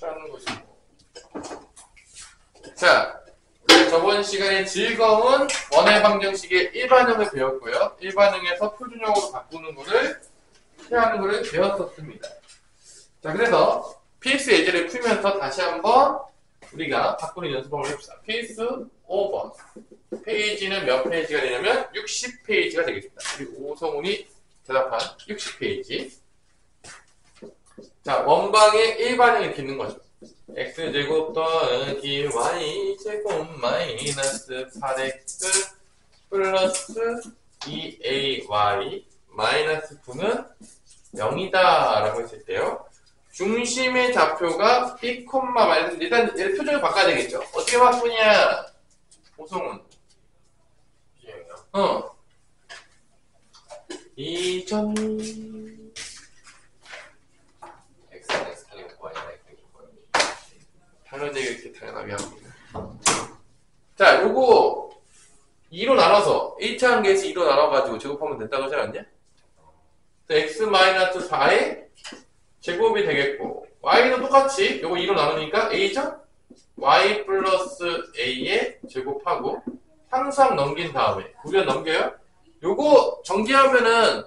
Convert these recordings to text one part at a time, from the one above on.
라는 것이고. 자, 저번 시간에 즐거운 원의 방정식의 일반형을 배웠고요. 일반형에서 표준형으로 바꾸는 거를 하는 거를 배웠었습니다. 자, 그래서 필수 예제를 풀면서 다시 한번 우리가 바꾸는 연습을 해봅시다. 필수 5번. 페이지는 몇 페이지가 되냐면 60페이지가 되겠습니다. 그리고 오성훈이 대답한 60페이지. 자, 원방의 일반형이 이렇게 있는 거죠. x제곱 더하기 y제곱 마이너스 8x 플러스 2ay 마이너스 9는 0이다 라고 했을 때요. 중심의 좌표가 b, 마이너스 일단 얘를 표정을 바꿔야 되겠죠. 어떻게 바꾸냐? 오성훈. 2점 당연히 이렇게 당연하게 합니다. 자, 요거 2로 나눠서 1차 한계에서 2로 나눠가지고 제곱하면 된다고 하지 않았냐? x-4의 제곱이 되겠고 y도 똑같이 요거 2로 나누니까 a죠? y 플러스 a의 제곱하고 항상 넘긴 다음에 우리가 넘겨요? 요거 전개하면은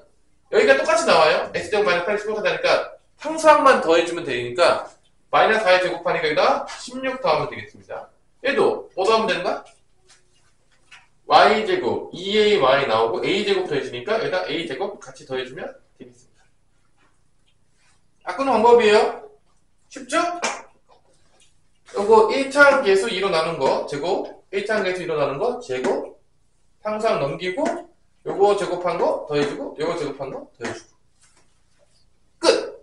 여기가 똑같이 나와요. x제곱 마이너스 8x 똑같다니까 항상만 더해주면 되니까 마이너스 4에 제곱하니까 여기다 16 더하면 되겠습니다. 얘도 뭐 더하면 되는가? y제곱 2ay 나오고 a제곱 더해주니까 여기다 a제곱 같이 더해주면 되겠습니다. 바꾸는 방법이에요. 쉽죠? 요거 1차 계수 2로 나눈 거 제곱 1차 계수 2로 나눈 거 제곱 항상 넘기고 요거 제곱한 거 더해주고 요거 제곱한 거 더해주고 끝!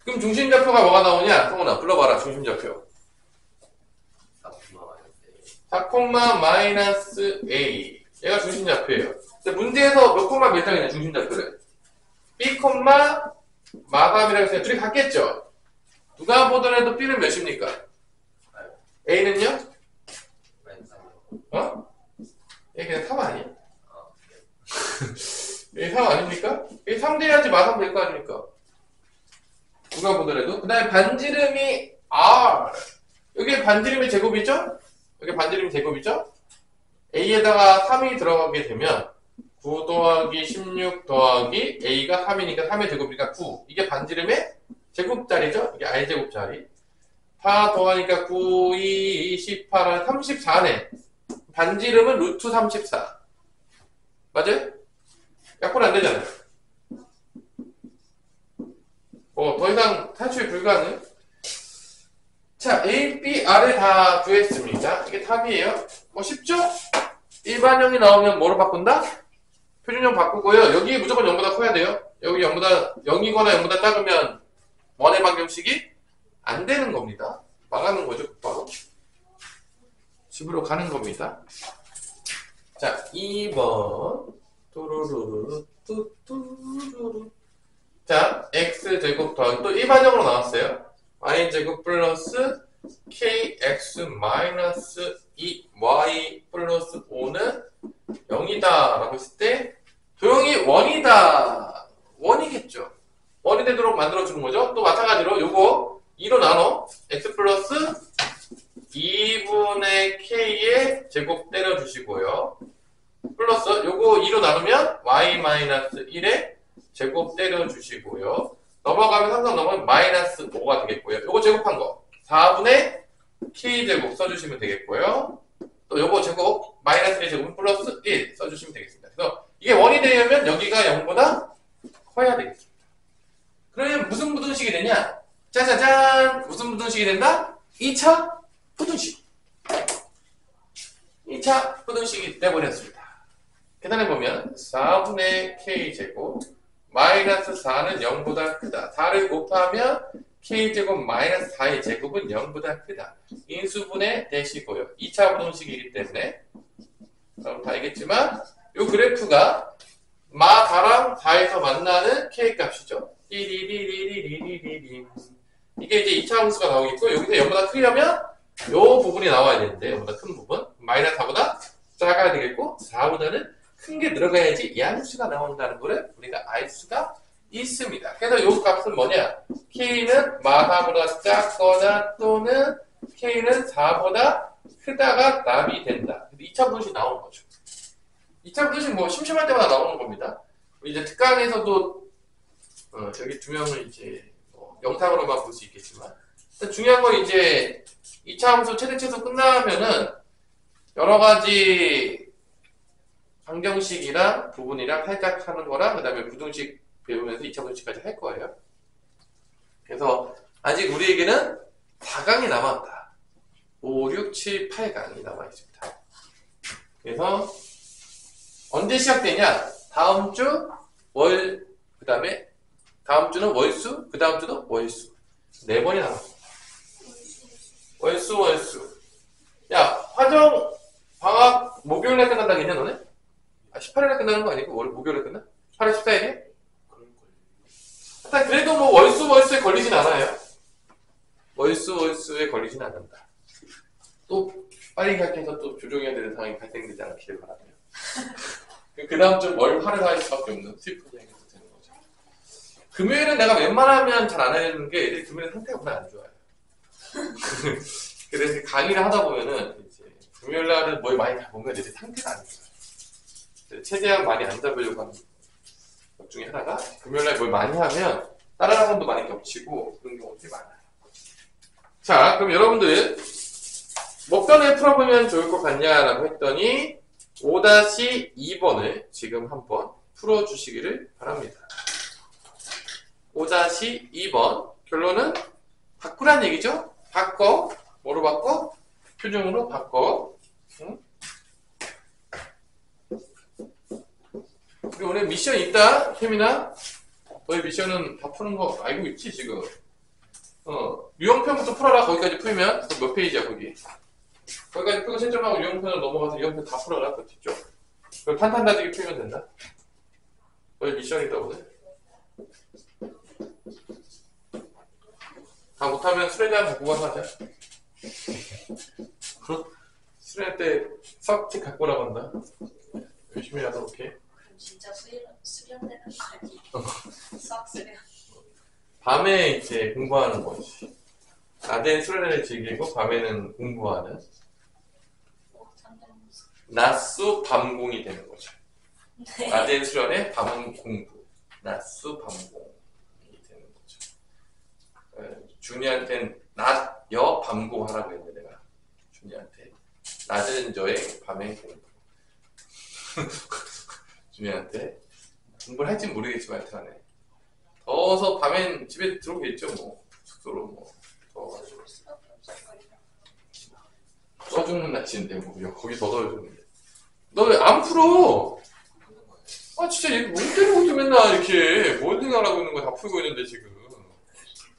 그럼 중심좌표가 뭐가 나오냐? 성훈아 불러봐라. 중심좌표 4,-a 얘가 중심좌표예요. 근데 문제에서 몇 콤마 몇 장이냐 중심좌표를 b, 마감이라고 해서 둘이 같겠죠? 누가 보더라도 b는 몇입니까? a는요? 얘 그냥 3 아니야? 얘 3 아닙니까? 얘 3 돼야지 마감 될 거 아닙니까? 누가 보더라도. 그 다음에 반지름이 r 여기 반지름의 제곱이죠? 여기 반지름의 제곱이죠? a에다가 3이 들어가게 되면 9 더하기 16 더하기 a가 3이니까 3의 제곱이니까 9 이게 반지름의 제곱자리죠? 이게 r제곱자리 4 더하니까 9, 2, 18은 34네 반지름은 루트 34 맞아요? 약분 안 되잖아요. 더 이상 탈출 불가능. 자, A, B, R을 다 구했습니다. 이게 답이에요. 쉽죠? 일반형이 나오면 뭐로 바꾼다? 표준형 바꾸고요. 여기 무조건 0보다 커야 돼요. 여기 0이거나 0보다 작으면 원의 방정식이 안 되는 겁니다. 망하는 거죠, 바로. 집으로 가는 겁니다. 자, 2번. 뚜루루루, 뚜뚜루루. 자, x제곱 더하기 또 일반형으로 나왔어요. y제곱 플러스 kx 마이너스 2y 플러스 5는 0이다 라고 했을 때 조용히 원이다. 원이겠죠. 원이 되도록 만들어주는 거죠. 또 마찬가지로 요거 2로 나눠 x 플러스 2분의 k의 제곱 때려주시고요. 플러스 요거 2로 나누면 y 마이너스 1의 제곱 때려주시고요. 넘어가면 항상 넘어가면 마이너스 5가 되겠고요. 요거 제곱한 거 4분의 k제곱 써주시면 되겠고요. 또 요거 제곱 마이너스 1 제곱 플러스 1 써주시면 되겠습니다. 그래서 이게 원이 되려면 여기가 0보다 커야 되겠습니다. 그러면 무슨 부등식이 되냐? 짜자잔! 무슨 부등식이 된다? 2차 부등식. 2차 부등식이 돼버렸습니다. 계산해보면 4분의 k제곱 마이너스 4는 0보다 크다. 4를 곱하면 k제곱 마이너스 4의 제곱은 0보다 크다. 인수분해 대시고요. 2차 부등식이기 때문에 여러분 다 알겠지만 이 그래프가 마, 다랑 4에서 만나는 k 값이죠. 띠리리리리리리리 이게 이제 2차 함수가 나오겠고 여기서 0보다 크려면 이 부분이 나와야 되는데 0보다 큰 부분 마이너스 4보다 작아야 되겠고 4보다는 큰 게 들어가야지 이 함수가 나온다는 거를 우리가 알 수가 있습니다. 그래서 요 값은 뭐냐? K는 마사보다 작거나 또는 K는 4보다 크다가 납이 된다. 2차 분식 나오는 거죠. 2차 분식 뭐 심심할 때마다 나오는 겁니다. 이제 특강에서도 저기 두 명을 이제 뭐 영상으로만 볼 수 있겠지만 중요한 건 이제 2차 함수 최대치수 끝나면은 여러 가지 방정식이랑 부분이랑 살짝 하는 거랑 그 다음에 부등식 배우면서 2차 분식까지 할 거예요. 그래서 아직 우리에게는 4강이 남았다. 5, 6, 7, 8강이 남아있습니다. 그래서 언제 시작되냐? 다음 주 월, 그 다음에 다음 주는 월수, 그 다음 주는 월수. 4번이 남았습니다. 월수. 야, 화정 방학 목요일에 끝난다겠냐 너네? 18일에 끝나는 거 아니고 목요일에 끝나? 8월 14일에? 하여튼 그래도 뭐 월수에 걸리진 않아요. 월수에 걸리진 않는다. 또 빨리 갈게해서 또 조정해야 되는 상황이 발생되지 않기를 바라며. 그 다음 주 월, 화를 할 수밖에 없는 슬픈 얘기가 되는 거죠. 금요일은 내가 웬만하면 잘 안 하는 게 애들이 금요일에 상태가 별로 안 좋아요. 그래서 강의를 하다 보면은 이제 금요일 날은 뭘 많이 잡으면 애들이 상태가 안 좋아요. 최대한 많이 안 잡으려고 하는 것 중에 하나가 금요일 날 뭘 많이 하면 다른 학원도 많이 겹치고 그런 경우들이 많아요. 자, 그럼 여러분들 뭐 편에 풀어보면 좋을 것 같냐라고 했더니 5-2번을 지금 한번 풀어주시기를 바랍니다. 5-2번 결론은 바꾸란 얘기죠? 바꿔. 뭐로 바꿔? 표준으로 바꿔. 응? 우리 오늘 미션 있다, 혜민아? 너희 미션은 다 푸는 거 알고 있지, 지금? 유형편부터 풀어라, 거기까지 풀면. 몇 페이지야, 거기? 거기까지 풀고 채점하고 유형편으로 넘어가서 유형편 다 풀어라, 그 뒤쪽. 그걸 탄탄다지게 풀면 된다. 너희 미션 있다, 오늘? 다 못하면 수련장 갖고 가서 하자. 수련회 때 수학책 갖고 오라고 한다. 열심히 하도록 해. 그럼 진짜 수련되는 거 아니에요? 수학 수련. 밤에 이제 공부하는 거지. 낮엔 수련회를 즐기고 밤에는 공부하는. 낮수 밤공이 되는 거죠. 네. 낮엔 수련회, 밤은 공부. 낮수 밤공이 되는 거죠. 준이한테는 낮, 여, 밤공 하라고 했는데 내가 준이한테 낮은 여행, 밤엔 공부. 준이한테 공부를 할진 모르겠지만 하여튼간에 더워서 밤엔 집에 들어오겠죠 뭐. 숙소로 뭐 더워가지고 써 죽는 날씨인데 뭐 거기 더 더워졌는데 너 왜 안 풀어? 아 진짜 얘 못 때리고 있어 맨날 이렇게 뭘 생각하고 있는 거 다 풀고 있는데 지금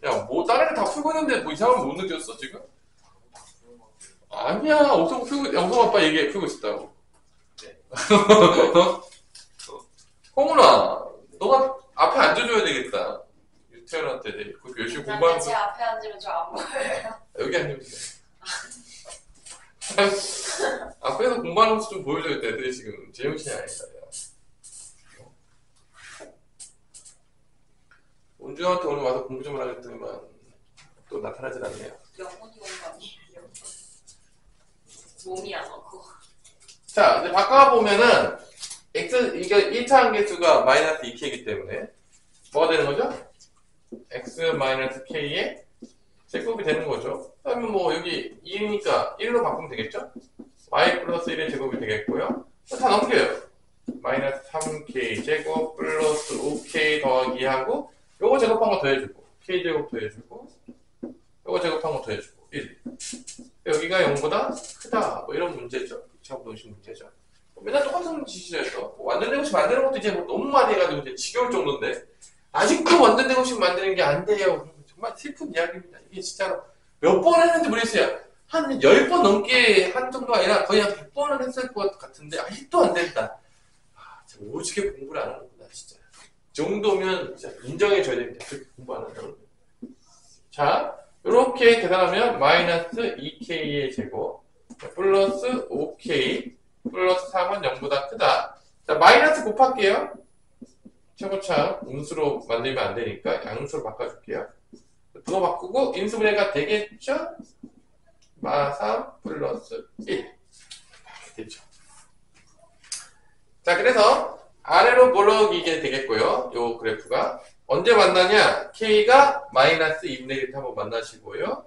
야 뭐 다른 애 다 풀고 있는데 뭐 이상한 거 못 느꼈어 지금? 아니야 엄청 풀고 영성 아빠 얘기해 풀고 있었다고. 네. 홍훈아 너가 앞에 앉아줘야 되겠다. 유태현한테 그렇게 열심히 공부하는 제 앞에 앉으면 저 안 보여요. 여기 앉으면 돼. 앞에서 공부하는 모습 좀 보여줘야 돼. 애들이 지금 제정신이 아니다. 운주한테 오늘 와서 공부 좀 하라 했더니만 또 나타나질 않네요. 영혼이 온 거 아니에요? 몸이 안 오고. 자, 이제 바꿔보면은 x 이게 1차 함계수가 마이너스 2k이기 때문에 뭐가 되는 거죠? x 마이너스 k의 제곱이 되는 거죠. 그러면 뭐 여기 2니까 1로 바꾸면 되겠죠? y 플러스 1의 제곱이 되겠고요. 다 넘겨요. 마이너스 3k 제곱 플러스 5k 더하기 하고 요거 제곱한 거 더해주고 k 제곱 더해주고 요거 제곱한 거 더해주고 1. 여기가 0보다 크다 뭐 이런 문제죠. 2차 부등식 문제죠. 맨날 똑같은 짓이죠. 완전 제곱식 만드는 것도 이제 뭐 너무 많이 해가지고 이제 지겨울 정도인데 아직도 완전 제곱식 만드는 게 안 돼요. 정말 슬픈 이야기입니다. 이게 진짜로 몇 번 했는지 모르겠어요. 한 10번 넘게 한 정도가 아니라 거의 한 100번은 했을 것 같은데 아직도 안 된다. 아, 진짜 오지게 공부를 안 하는구나 진짜. 이 정도면 진짜 인정해줘야 됩니다. 그렇게 공부 안 한다고. 자, 이렇게 계산하면 마이너스 2k의 제곱 플러스 5k 플러스 3은 0보다 크다. 자, 마이너스 곱할게요. 최고차 음수로 만들면 안 되니까 양수로 바꿔줄게요. 그거 바꾸고 인수분해가 되겠죠? 마3 플러스 1 됐죠. 자, 그래서 아래로 몰아오게 되겠고요. 요 그래프가 언제 만나냐? K가 마이너스 2분의 1 한번 만나시고요.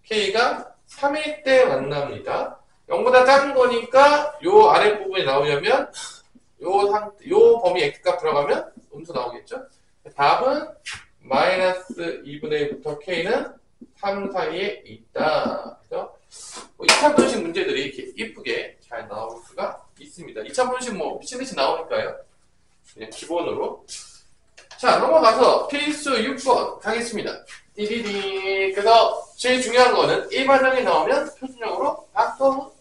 K가 3일 때 만납니다. 0보다 작은 거니까 요 아랫부분이 나오려면 요 범위 X값 들어가면 음수 나오겠죠? 답은 마이너스 2분의 1부터 K는 3 사이에 있다. 그래서 2차분식 문제들이 이렇게 이쁘게 잘 나올 수가 있습니다. 2차분식 뭐 미친듯이 나오니까요. 그냥 기본으로. 자, 넘어가서 필수 6번 가겠습니다. 띠디디. 그래서 제일 중요한 거는 일반형이 나오면 표준형으로 바꿔.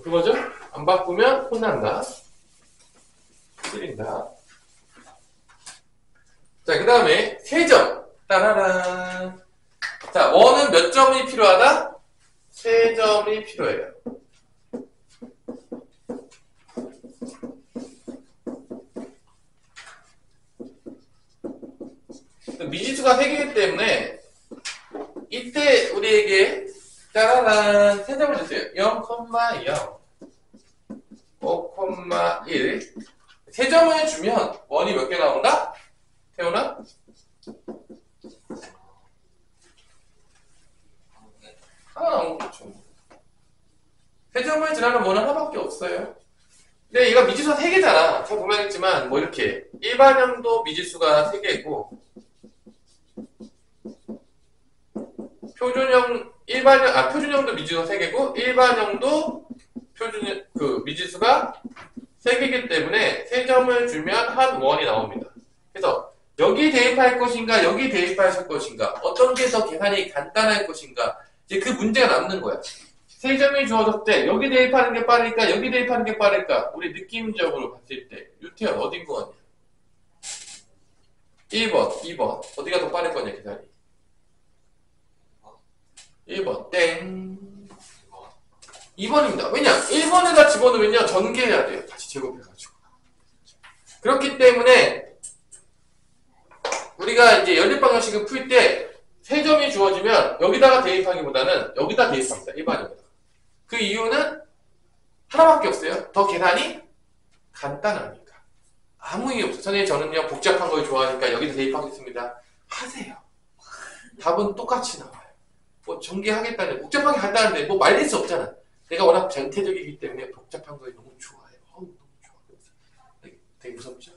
그거죠? 안 바꾸면 혼난다. 틀린다. 자, 그 다음에 세점. 따라란. 자, 원은 몇 점이 필요하다? 3점이 필요해요. 미지수가 3개이기 때문에 이때 우리에게 따라란 3점을 주세요. 0,0, 5,1 3점을 주면 원이 몇 개 나온다? 태훈아? 하나 나온 거죠. 3점을 지나는 원은 하나밖에 없어요. 근데 얘가 미지수가 3개잖아. 잘 보면 알겠지만 뭐 이렇게 일반형도 미지수가 3개고 표준형도 미지수가 3개고 일반형도 미지수가 3개이기 때문에 3점을 주면 한 원이 나옵니다. 그래서 여기 대입할 것인가 여기 대입하실 것인가 어떤 게 더 계산이 간단할 것인가 이제 그 문제가 남는 거야. 3점이 주어졌을 때 여기 대입하는 게 빠를까 여기 대입하는 게 빠를까 우리 느낌적으로 봤을 때 유태현 어딘 거 같냐? 1번, 2번 어디가 더 빠를 거냐 계산이? 1번 땡 2번입니다. 왜냐? 1번에다 집어넣으면요 전개해야 돼요. 다시 제곱해가지고 그렇기 때문에 우리가 이제 연립방정식을 풀 때 3점이 주어지면 여기다가 대입하기보다는 여기다 대입합니다. 일반형에다가. 그 이유는 하나밖에 없어요. 더 계산이 간단하니까. 아무 이유 없어요. 선생님 저는요 복잡한 걸 좋아하니까 여기다 대입하겠습니다. 하세요. 답은 똑같이 나와요. 뭐 전개하겠다는 복잡하게 간단한데 뭐 말릴 수 없잖아. 내가 워낙 전태적이기 때문에 복잡한 걸 너무 좋아해요. 너무 좋아. 되게 무섭죠?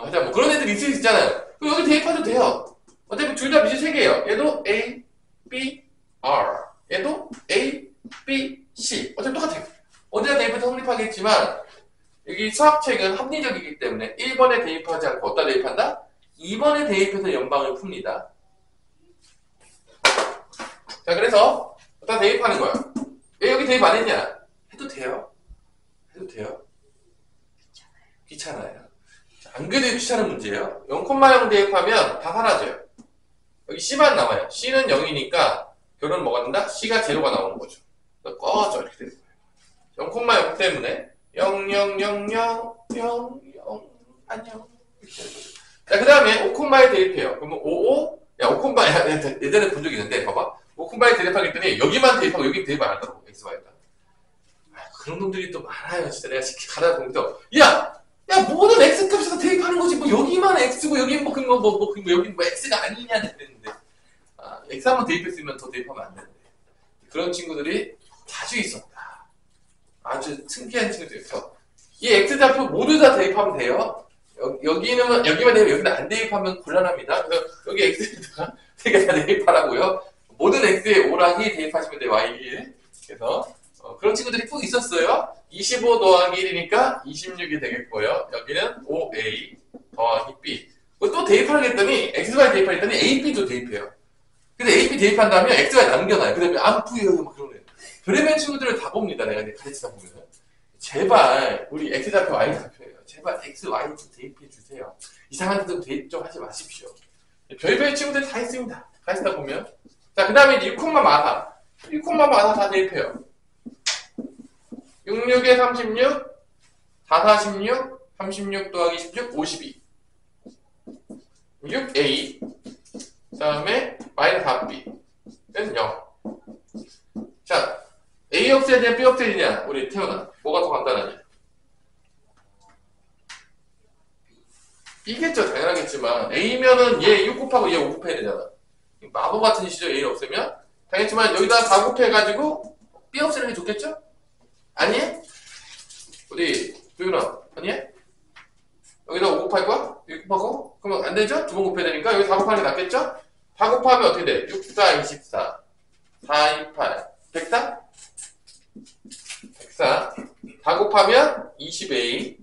하여튼 뭐 그런 애들 있을 수 있잖아요. 그럼 여기 대입해도 돼요. 어차피 둘 다 미지 3개예요. 얘도 A, B, R. 얘도 A, B, C. 어차피 똑같아요. 어디다 대입해도 성립하겠지만 여기 수학책은 합리적이기 때문에 1번에 대입하지 않고 어디다 대입한다? 2번에 대입해서 연방을 풉니다. 자, 그래서 어디다 대입하는 거야. 왜 여기 대입 안 했냐? 해도 돼요. 귀찮아요. 안 그래도 귀찮은 문제예요. 0,0 대입하면 다 사라져요. 여기 C만 남아요. C는 0이니까 결론은 뭐가 된다? C가 제로가 나오는 거죠. 꺼져 이렇게 되는 거예요. 0,0 때문에 0, 0, 0, 0, 0, 0, 안녕. 자, 그 다음에 5,에 대입해요. 그러면 5, 야, 5, 예전에 본 적이 있는데, 봐봐. 5,에 대입하겠더니 여기만 대입하고 여기 대입 안 하더라고. XY가. 그런 놈들이 또 많아요. 진짜 내가 가다 보면 또, 야, 모든 X값에서 대입하는 거지. 뭐 여기만 X고 여기 여기 뭐 X가 아니냐 그랬는데. X 한번 대입했으면 더 대입하면 안 되는데. 그런 친구들이 자주 있었다. 아주 특이한 친구들이어서 이 X좌표 모두 다 대입하면 돼요. 여기만 대입, 여기는 안 대입하면 곤란합니다. 그래서 여기 X에다가 3개 다 대입하라고요. 모든 X에 오랑이 대입하시면 돼요. Y에. 그래서 그런 친구들이 꼭 있었어요. 25 더하기 1이니까 26이 되겠고요. 여기는 5A 더하기 B. 또 대입하려 했더니 XY 대입하려 했더니 AB도 대입해요. 근데 AB 대입한 다음에 XY 남겨놔요. 그 다음에 안 풀려요. 막 그러네요. 별의별 친구들을 다 봅니다. 내가 가르치다 보면. 제발 우리 X좌표 Y좌표예요. 제발 X, Y 좀 대입해 주세요. 이상한 데도 대입 좀 하지 마십시오. 별의별 친구들 다 있습니다. 가르치다 보면. 자, 그 다음에 6, 마사. 6, 마사 다 대입해요. 66에 36, 4, 46, 36 더하기 16, 52. 6a. 그 다음에 마이너스 4b. 그래서 0. 자, a 없애야 되냐, b 없애야 되냐? 우리 태어나. 뭐가 더 간단하냐? 이겠죠, 당연하겠지만. a면은 얘 6 곱하고 얘 5 곱해야 되잖아. 마법 같은 시죠, a 없애면? 당연히지만 여기다 4 곱해가지고 b 없애는 게 좋겠죠? 아니? 우리 도윤아, 아니? 여기다 5 곱할 거야? 6 곱하고? 그러면 안 되죠? 2번 곱해야 되니까 여기 4 곱하는 게 낫겠죠? 4 곱하면 어떻게 돼? 6, 4, 24. 4, 2, 8. 104? 104. 4 곱하면 20a.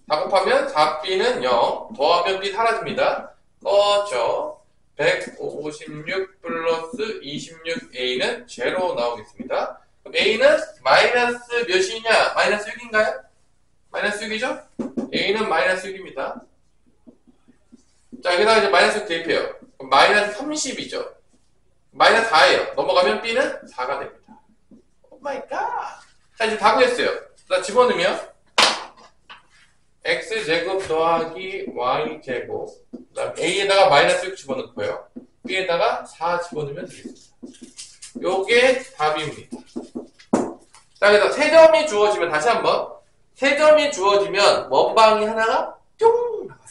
4 곱하면 4b는 0. 더하면 b 사라집니다. 꺼져. 156 플러스 26a는 제로 나오겠습니다. 그럼 a는 마이너스 몇이냐? 마이너스 6인가요? 마이너스 6이죠? a는 마이너스 6입니다. 자, 여기다가 이제 마이너스 6 대입해요. 그럼 마이너스 30이죠. 마이너스 4예요. 넘어가면 b는 4가 됩니다. 오 마이 갓. 자, 이제 다 구했어요. 자, 집어넣으면 x제곱 더하기 y제곱, 그 다음 a에다가 마이너스 6 집어넣고요. b에다가 4 집어넣으면 되겠습니다. 요게 답입니다. 자, 그래서 세 점이 주어지면, 다시 한번, 세 점이 주어지면 원방이 하나가 뿅 나가요.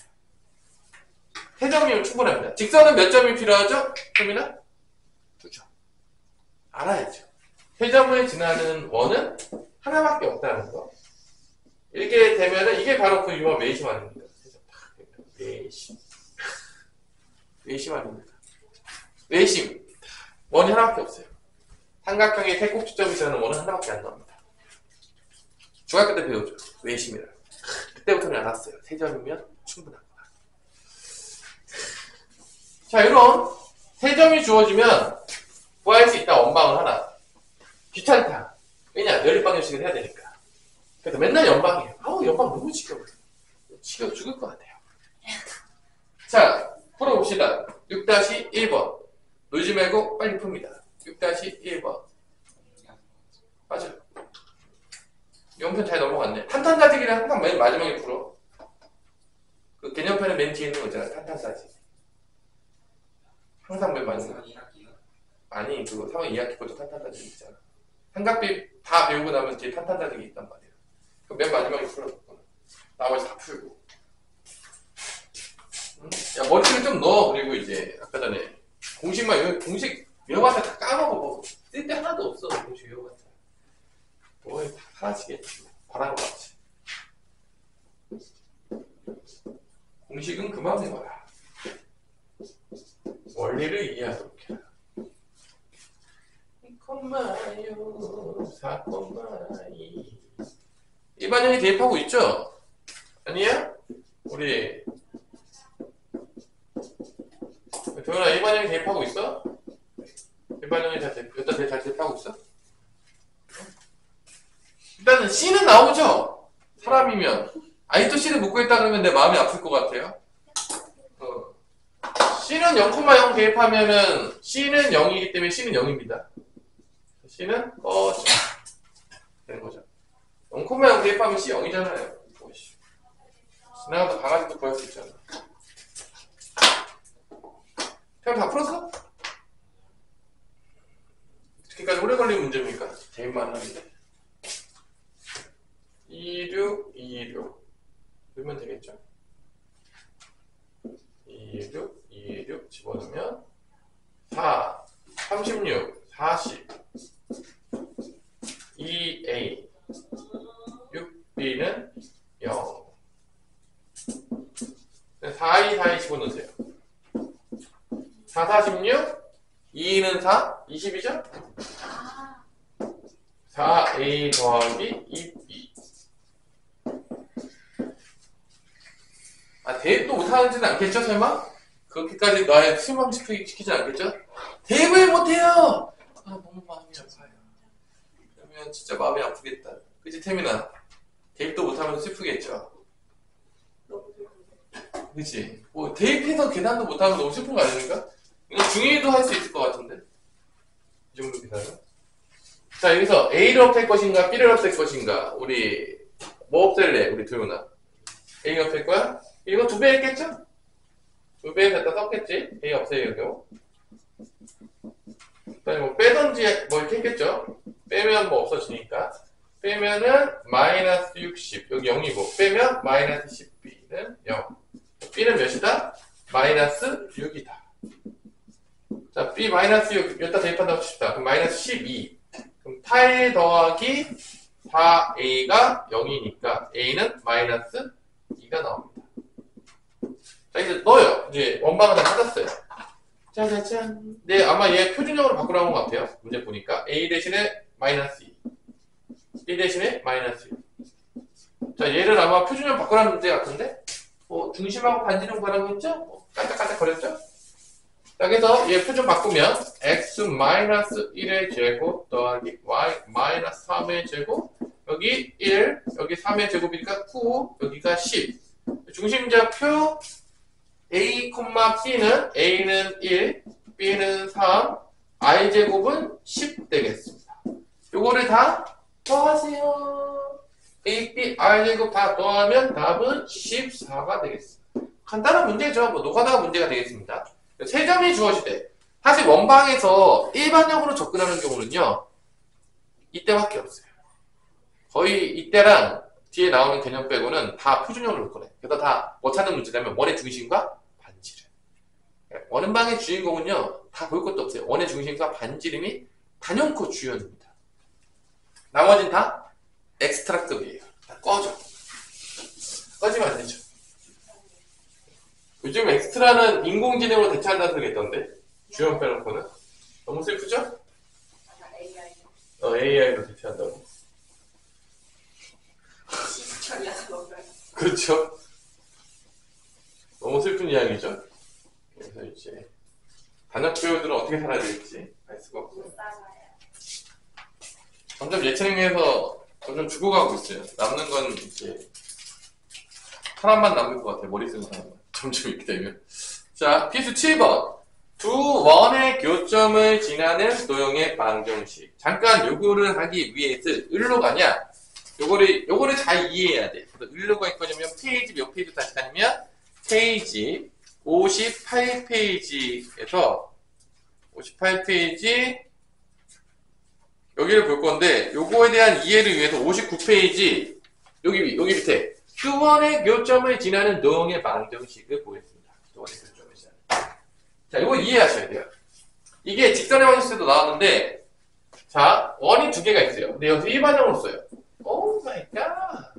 세 점이면 충분합니다. 직선은 몇 점이 필요하죠? 점이나? 2점. 알아야죠. 세 점을 지나는 원은 하나밖에 없다는 거. 이렇게 되면은 이게 바로 그 유머 외심 아닙니까? 외심. 외심 아닙니까? 외심. 원이 하나밖에 없어요. 삼각형의 세꼭지점이 지나는 원은 하나밖에 안 나옵니다. 중학교 때 배우죠. 외심이라. 그때부터는 알았어요. 세 점이면 충분합니다. 자, 이런 세 점이 주어지면 구할 수 있다. 원방을 하나. 귀찮다. 왜냐? 연립방정식을 해야 되니까. 그래서 맨날 연방이에요. 아우, 연방 너무 지겨워요. 지겨워 죽을 것 같아요. 자, 풀어봅시다. 6-1번. 놀지 말고 빨리 풉니다. 6-1번. 맞아요. 0편 잘 넘어갔네. 탄탄사직이랑 항상 맨 마지막에 풀어. 그 개념편의 맨 뒤에 있는 거 있잖아요. 탄탄사직. 항상 맨 마지막에. 아니, 그거 3월 2학기 것도 탄탄사직 있잖아. 삼각비 다 배우고 나면 뒤에 탄탄사직이 있단 말이에요. 맨 마지막에 풀어줬구나. 나머지 다 풀고. 야, 머리를 좀 넣어. 그리고 이제 아까 전에 공식만, 공식 외워봤자 다 까먹어. 뭐. 쓸 데 하나도 없어. 공식 외워봤자. 뭐에 다 사라지겠지. 바람 같이. 공식은 그만 외워라. 원리를 이해하도록 해라. 이콤마요 사콤마이. 일반형이 대입하고 있죠? 아니야? 우리 도현아, 일반형이 대입하고 있어? 일반형이 여기다 잘 대입하고 있어? 일단은 C는 나오죠? 사람이면. 아직도 C를 못 구했다 그러면 내 마음이 아플 것 같아요. C는 0,0 대입하면은 C는 0이기 때문에 C는 0입니다. C는 되는 거죠. 0,0 대입하면 C 0이잖아요. 지나가도 강아지도 구할 수 있잖아. 그냥 다 풀었어? 이렇게까지 오래 걸린 문제입니까? 대입만 하는데. 26, 26. 그러면 되겠죠? 26, 26 집어넣으면 4, 36, 40, 2a, 6b는 0. 4, 2, 4, 2 집어넣으세요. 4, 46, 2는 4, 20이죠? 4a 더하기 2b. 아, 대입도 못하지는 않겠죠, 설마? 그렇게까지 나의 실망시키진 않겠죠? 대입을 못해요! 아, 너무 마음이 아파요. 그러면 진짜 마음이 아프겠다. 그치, 태민아? 대입도 못하면 슬프겠죠? 그치? 뭐, 대입해서 계산도 못하면 너무 슬픈 거 아닙니까? 이거 중2도 할 수 있을 것 같은데? 이 정도 계산은? 자, 여기서 A를 없앨 것인가, B를 없앨 것인가? 우리, 뭐 없앨래, 우리 도윤아? A가 없을 거야? 이거 2배 했겠죠? 2배 갖다 썼겠지? A 없애요. 그다음에 뭐 빼던지 뭐 이렇게 했겠죠? 빼면 뭐 없어지니까. 빼면은 마이너스 60. 여기 0이고. 빼면 마이너스 10B는 0. B는 몇이다? 마이너스 6이다. 자, B 마이너스 6. 여기다 대입한다고 칩시다. 그럼 마이너스 12. 그럼 8 더하기 4A가 0이니까 A는 마이너스 2가 나옵니다. 자, 이제 넣어요. 이제 원방을 다 찾았어요. 짜자잔. 네, 아마 얘 표준형으로 바꾸라는 것 같아요. 문제 보니까. A 대신에 마이너스 2. B 대신에 마이너스 2. 자, 얘를 아마 표준형 바꾸라는 문제 같은데? 중심하고 반지름 구하라고 했죠? 깜짝깜짝 거렸죠? 자, 그래서 얘 표준 바꾸면 x 마이너스 1의 제곱 더하기 y 마이너스 3의 제곱 여기 1, 여기 3의 제곱이니까 9, 여기가 10. 중심좌표 A, B는 A는 1, B는 3, I제곱은 10 되겠습니다. 요거를 다 더하세요. A, B, I제곱 다 더하면 답은 14가 되겠습니다. 간단한 문제죠. 뭐 노가다가 문제가 되겠습니다. 3점이 주어지되 사실 원방에서 일반형으로 접근하는 경우는요. 이때밖에 없어요. 거의 이때랑 뒤에 나오는 개념 빼고는 다 표준형으로 볼 거네. 그래서 다 뭐 찾는 문제냐면 원의 중심과 반지름. 원음방의 주인공은요. 다 볼 것도 없어요. 원의 중심과 반지름이 단연코 주연입니다. 나머진 다 엑스트락급이에요. 다 꺼져. 꺼지면 안 되죠. 요즘 엑스트라는 인공지능으로 대체한다는 소리가 있던데 주연 빼놓고는 너무 슬프죠? AI로 대체한다고. 그렇죠. 너무 슬픈 이야기죠. 그래서 이제 단역 배우들은 어떻게 살아야 될지 알 수가 없어요. 점점 예체능에서 점점 죽어가고 있어요. 남는 건 이제 사람만 남을 것 같아요. 머리 쓰는 사람만. 점점 이렇게 되면. 자, 필수 7번. 두 원의 교점을 지나는 도형의 방정식. 잠깐 요거를 하기 위해서 을로 가냐? 요거를 잘 이해해야 돼. 그래서 을로 갈 거냐면 페이지 몇 페이지 다시 가냐면 페이지 58페이지에서 58페이지 여기를 볼 건데 요거에 대한 이해를 위해서 59페이지 여기 밑에 두 원의 교점을 지나는 도형의 방정식을 보겠습니다. 두 원의 교점을 지나는. 자, 이거 이해하셔야 돼요. 이게 직선의 방정식도 나왔는데 자, 원이 두 개가 있어요. 근데 여기서 일반형으로 써요. 오 마이 갓.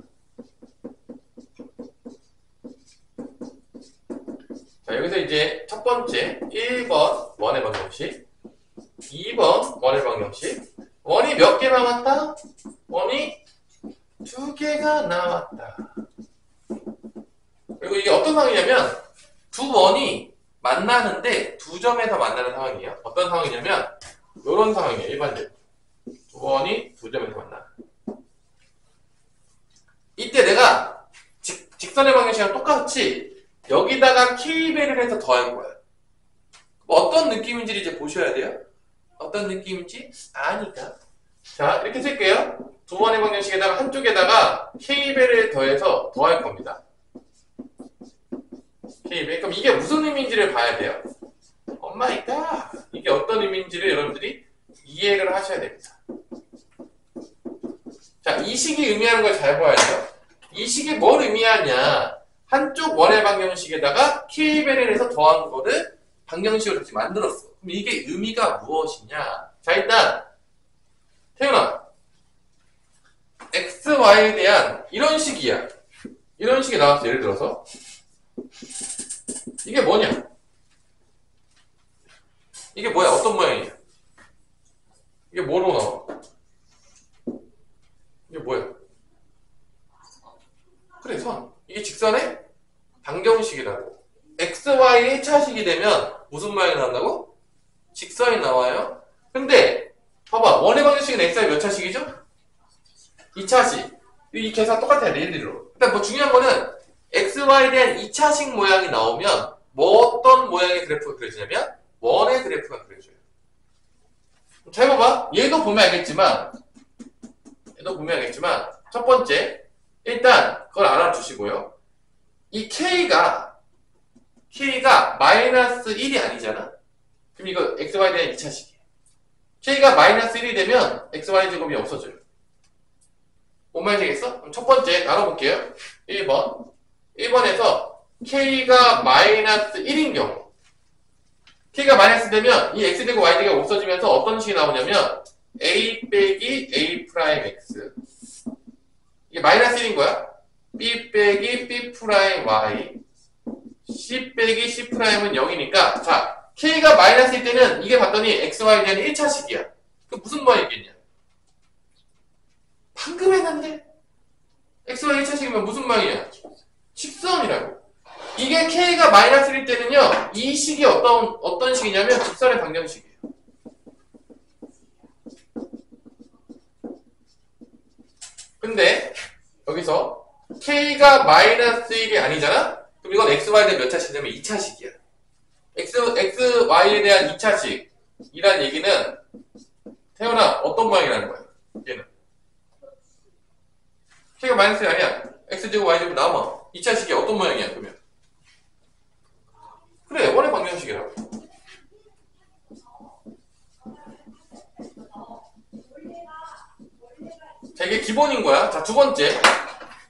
자, 여기서 이제 첫 번째 1번 원의 방정식 2번 원의 방정식 원이 몇 개 나왔다? 원이 두 개가 나왔다. 그리고 이게 어떤 상황이냐면 두 원이 만나는데 두 점에서 만나는 상황이에요. 어떤 상황이냐면 이런 상황이에요. 일반적으로 두 원이 두 점에서 만나. 이때 내가 직선의 방정식이랑 똑같이 여기다가 K배를 해서 더할 거야. 뭐 어떤 느낌인지를 이제 보셔야 돼요. 어떤 느낌인지 아니까. 자, 이렇게 쓸게요. 두 번의 방정식에다가 한쪽에다가 K배를 더해서 더할 겁니다. K배. 그럼 이게 무슨 의미인지를 봐야 돼요. 오마이갓. 이게 어떤 의미인지를 여러분들이 이해를 하셔야 됩니다. 자, 이 식이 의미하는 걸 잘 봐야 돼요. 이 식이 뭘 의미하냐. 한쪽 원의 방정식에다가 K배를 해서 더한 거를 방정식으로 이렇게 만들었어. 그럼 이게 의미가 무엇이냐. 자, 일단 태훈아 x, y에 대한 이런 식이야. 이런 식이 나왔어. 예를 들어서 이게 뭐냐. 이게 뭐야. 어떤 모양이냐. 이게 뭐로 나와. 이게 뭐야. 그래, 선. 이게 직선의 방정식이라고. x, y의 1차식이 되면 무슨 모양이 나온다고? 직선이 나와요. 근데 봐봐. 원의 방정식은 x, y 몇 차식이죠? 2차식. 이 계산 똑같아요. 일일로. 일단 뭐 중요한 거는 x, y에 대한 2차식 모양이 나오면 뭐 어떤 모양의 그래프가 그려지냐면 원의 그래프가 그려져요. 잘 봐봐. 얘도 보면 알겠지만 첫 번째 일단 그걸 알아두시고요. 이 K가 마이너스 1이 아니잖아? 그럼 이거 XY에 대한 2차식이야. K가 마이너스 1이 되면 XY 제곱이 없어져요. 뭔 말인지 되겠어? 그럼 첫 번째 나눠볼게요. 1번. 1번에서 K가 마이너스 1인 경우. K가 마이너스 되면 이 X제곱 Y제곱 없어지면서 어떤 식이 나오냐면 A 빼기 A 프라임 X. 이게 마이너스 1인 거야. B 빼기 B 프라임 Y. C 빼기 C 프라임은 0이니까 자, K가 마이너스일 때는 이게 봤더니 XY에 대한 1차식이야. 그 무슨 모양이겠냐? 방금 했는데 XY 1차식이면 무슨 모양이야? 직선이라고. 이게 K가 마이너스일 때는요, 이 식이 어떤 식이냐면 직선의 방정식이에요. 근데 여기서 K가 마이너스 1이 아니잖아? 그럼 이건 XY에 대한 몇 차식이냐면 2차식이야. XY에 대한 2차식이란 얘기는 태연아 어떤 모양이라는 거야? 얘는 K가 마이너스 1이 아니야. X제곱 Y제곱 나와봐. 2차식이 어떤 모양이야 그러면? 그래, 원의 방정식이라고. 자, 이게 기본인 거야. 자, 두 번째.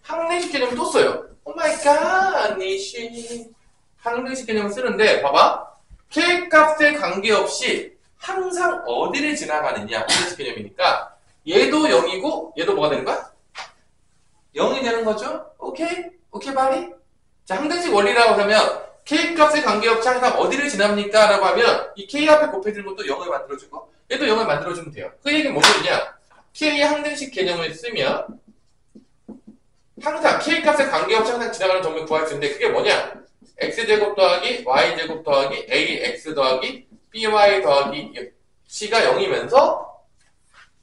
항등식 개념을 또 써요. 오마이갓, 니시. 항등식 개념을 쓰는데, 봐봐. K 값에 관계없이 항상 어디를 지나가느냐. 항등식 개념이니까. 얘도 0이고, 얘도 뭐가 되는 거야? 0이 되는 거죠? 오케이? 오케이, 바리? 자, 항등식 원리라고 하면, K 값에 관계없이 항상 어디를 지납니까? 라고 하면, 이 K 앞에 곱해주는 것도 0을 만들어주고, 얘도 0을 만들어주면 돼요. 그 얘기는 뭔 소리냐? K의 항등식 개념을 쓰면 항상 K 값에 관계없이 항상 지나가는 점을 구할 수 있는데 그게 뭐냐? X제곱 더하기 Y제곱 더하기 AX 더하기 BY 더하기 C가 0이면서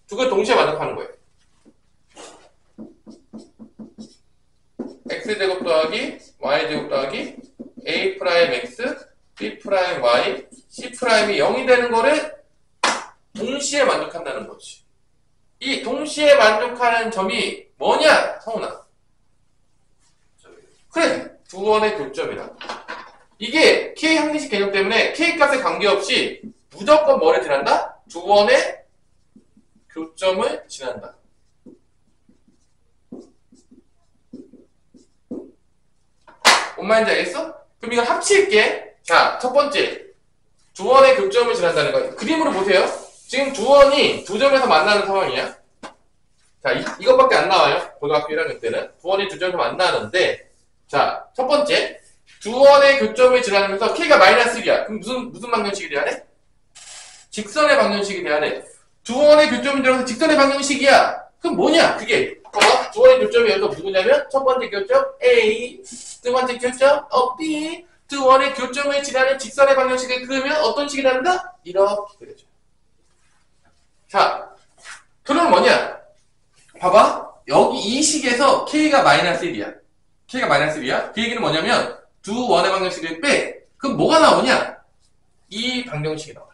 두 개를 동시에 만족하는 거예요. X제곱 더하기 Y제곱 더하기 A 프라임 X, B 프라임 Y, C 프라임이 0이 되는 거를 동시에 만족한다는 거지. 이 동시에 만족하는 점이 뭐냐, 성훈아? 그래, 두 원의 교점이다. 이게 K 항등식 개념 때문에 K 값에 관계없이 무조건 뭐를 지난다? 두 원의 교점을 지난다. 뭔 말인지 알겠어? 그럼 이거 합칠게. 자, 첫 번째. 두 원의 교점을 지난다는 거. 그림으로 보세요. 지금 두 원이 두 점에서 만나는 상황이야. 자, 이것밖에 안 나와요. 고등학교 1학년 때는. 두 원이 두 점에서 만나는데, 자, 첫 번째. 두 원의 교점을 지나면서 K가 마이너스 1이야. 그럼 무슨 방정식이 돼야 돼? 직선의 방정식이 돼야 돼. 두 원의 교점을 지나면서 직선의 방정식이야. 그럼 뭐냐? 그게. 봐봐. 두 원의 교점이 여기서 누구냐면, 첫 번째 교점 A, 두 번째 교점 B, 두 원의 교점을 지나는 직선의 방정식을 그으면 어떤 식이 나는가? 이렇게 그려져. 자, 그럼 뭐냐? 봐봐. 여기 이 식에서 K가 마이너스 1이야. K가 마이너스 1이야. 그 얘기는 뭐냐면 두 원의 방정식을 빼. 그럼 뭐가 나오냐? 이 방정식이 나와요.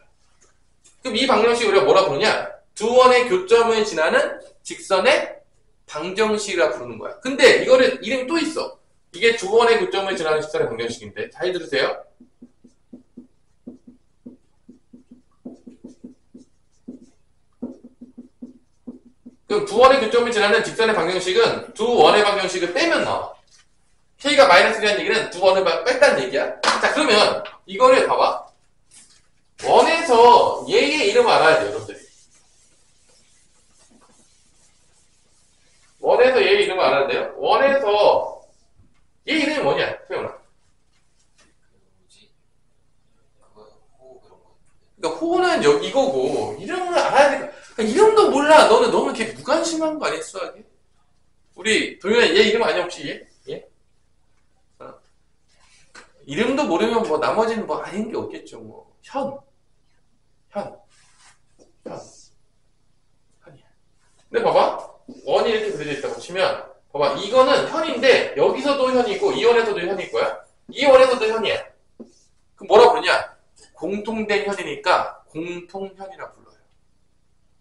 그럼 이 방정식을 우리가 뭐라 부르냐? 두 원의 교점을 지나는 직선의 방정식이라 부르는 거야. 근데 이거를 이름이 또 있어. 이게 두 원의 교점을 지나는 직선의 방정식인데 잘 들으세요. 그럼 두 원의 교점을 지나는 직선의 방정식은 두 원의 방정식을 빼면 나와. K가 마이너스 1이라는 얘기는 두 원을 뺐다는 얘기야. 자, 그러면 이거를 봐봐. 원에서 얘의 이름을 알아야 돼요, 여러분들이. 원에서 얘의 이름을 알아야 돼요. 원에서 얘 이름이 뭐냐, 태훈아? 그러니까 호는 여기 이거고 이름을 알아야 돼. 이름도 몰라. 너는 너무 이렇게 무관심한 거 아니야, 수학에? 우리 도윤아 얘 이름 아니야 혹시 얘? 얘? 이름도 모르면 뭐 나머지는 뭐 아닌 게 없겠죠. 뭐 현이야. 근데 봐봐. 원이 이렇게 그려져 있다고 치면 봐봐. 이거는 현인데 여기서도 현이고 이 원에서도 현일 거야. 이 원에서도 현이야. 그럼 뭐라 부르냐? 공통된 현이니까 공통현이라 불러요.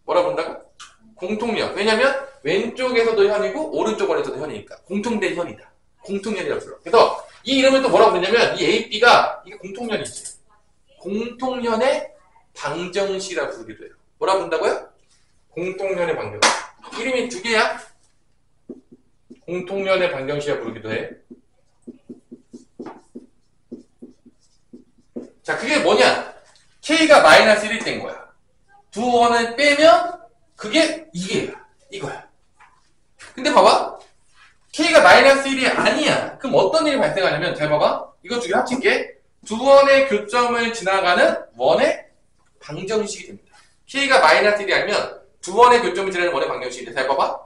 뭐라 부른다고? 공통현. 왜냐면 왼쪽에서도 현이고 오른쪽 원에서도 현이니까 공통된 현이다. 공통현이라 불러. 그래서 이 이름을 또 뭐라고 부르냐면 이 A, B가 이게 공통연이지. 공통연의 방정식이라고 부르기도 해요. 뭐라고 부른다고요? 공통연의 방정식. 이름이 두 개야. 공통연의 방정식이라고 부르기도 해. 자, 그게 뭐냐? K가 마이너스 1이 된 거야. 두 원을 빼면 그게 이거야. 근데 봐봐. K가 마이너스 1이 아니야. 그럼 어떤 일이 발생하냐면 잘 봐봐. 이거 두 개 합칠게. 두 원의 교점을 지나가는 원의 방정식이 됩니다. K가 마이너스 1이 아니면 두 원의 교점을 지나가는 원의 방정식이 돼. 잘 봐봐.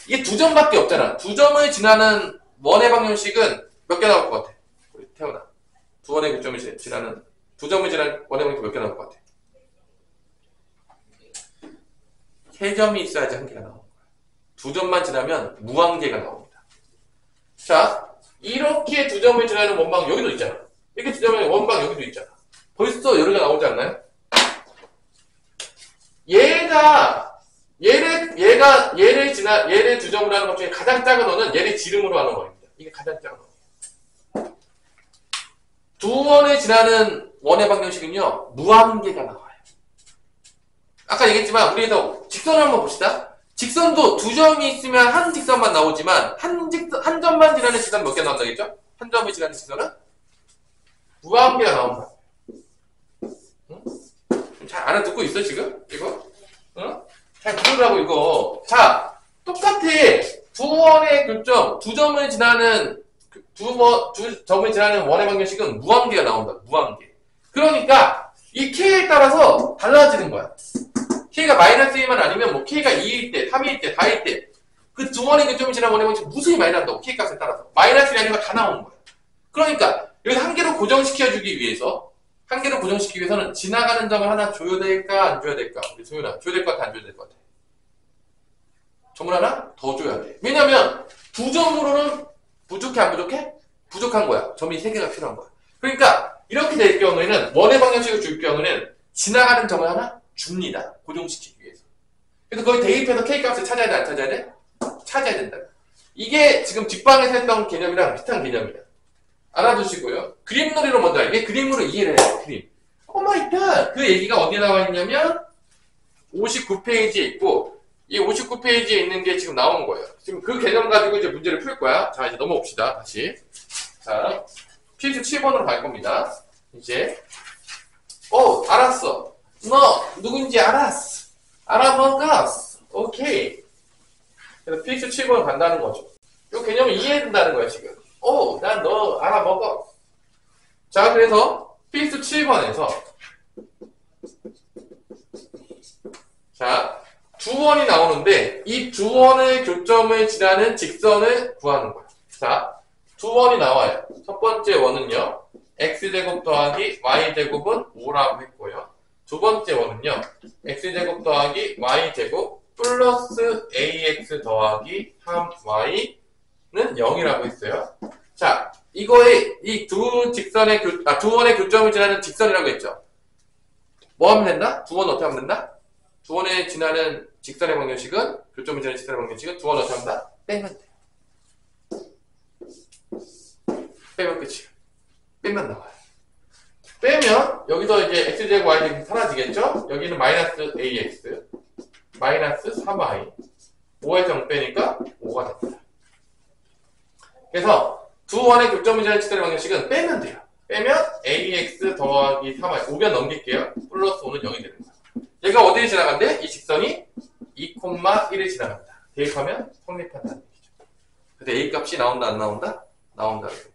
이게 두 점밖에 없잖아. 두 점을 지나는 원의 방정식은 몇 개 나올 것 같아? 우리 태어나. 두 원의 교점을 지나는 두 점을 지나는 원의 방정식 몇 개 나올 것 같아? 세 점이 있어야지 한 개가 나오는 거야. 두 점만 지나면 무한개가 나옵니다. 자, 이렇게 두 점을 지나는 원방 여기도 있잖아. 이렇게 두 점의 원방 여기도 있잖아. 벌써 여러 개 나오지 않나요? 얘를 두 점으로 하는 것 중에 가장 작은 원은 얘를 지름으로 하는 원입니다. 이게 가장 작은 원이에요. 두 원을 지나는 원의 방정식은요, 무한개가 나와요. 아까 얘기했지만 우리에서 직선을 한번 봅시다. 직선도 두 점이 있으면 한 직선만 나오지만 한 점만 지나는 직선 몇 개 나온다겠죠? 한 점을 지나는 직선은 무한개가 나온다. 응? 잘 알아듣고 있어 지금? 이거? 응? 잘 들으라고 이거. 자, 똑같아. 두 원의 교점, 두 점을 지나는 두 점을 지나는 원의 방정식은 무한개가 나온다. 무한개. 그러니까 이 K에 따라서 달라지는 거야. K가 마이너스 1만 아니면 뭐 K가 2일 때, 3일 때, 4일 때 그 두 원의 교점이 지나는 원의 방정식 무수히 많이 난다고. K 값에 따라서. 마이너스 1이 아니면 다 나오는 거야. 그러니까 여기서 한 개로 고정시켜주기 위해서는 지나가는 점을 하나 줘야 될까 안 줘야 될까? 우리 소윤아, 줘야 될 것 같아 안 줘야 될 것 같아? 점을 하나 더 줘야 돼. 왜냐면 두 점으로는 부족해 안 부족해? 부족한 거야. 점이 세 개가 필요한 거야. 그러니까 이렇게 될 경우에는 원의 방정식을 줄 경우는 지나가는 점을 하나 줍니다. 고정시키기 위해서. 그래서 거기 대입해서 K값을 찾아야 돼 안 찾아야 돼? 찾아야 된다. 이게 지금 뒷방에서 했던 개념이랑 비슷한 개념이다. 알아두시고요. 그림놀이로 먼저 이게 그림으로 이해를 해요. 그림. 오마이갓! 그 얘기가 어디에 나와 있냐면 59페이지에 있고 이 59페이지에 있는 게 지금 나오는 거예요. 지금 그 개념 가지고 이제 문제를 풀 거야. 자, 이제 넘어옵시다. 다시. 자, 필수 7번으로 갈 겁니다. 이제 알았어. 너 누군지 알았어. 알아먹었어. 오케이. 그래서 필수 7번을 간다는 거죠. 이 개념을 이해해야 된다는 거야, 지금. 난 너 알아먹어. 자, 그래서 필수 7번에서 자, 두 원이 나오는데 이 두 원의 교점을 지나는 직선을 구하는 거야. 자, 두 원이 나와요. 첫 번째 원은요. x제곱 더하기 y제곱은 5라고 했고요. 두 번째 원은요. x제곱 더하기 y제곱 플러스 ax 더하기 3y는 0이라고 했어요. 자, 이거에 이 두 원의 교점을 지나는 직선이라고 했죠. 뭐 하면 된다? 두 원 어떻게 하면 된다? 두 원에 지나는 직선의 방정식은 교점을 지나는 직선의 방정식은 두 원 어떻게 한다? 빼면 돼. 빼면 끝이야. 빼면 나와요. 빼면 여기서 이제 x제곱 y제곱이 사라지겠죠? 여기는 마이너스 ax 마이너스 3y 5에서 0 빼니까 5가 됩니다. 그래서 두 원의 교점을 지나는 직선의 방정식은 빼면 돼요. 빼면 ax 더하기 3y 5면 넘길게요. 플러스 5는 0이 되는 거예요. 얘가 어디에 지나간대? 이 직선이 2,1을 지나갑니다. 대입하면 성립한다는 얘기죠. 그래서 a 값이 나온다 안 나온다? 나온다는 겁니다.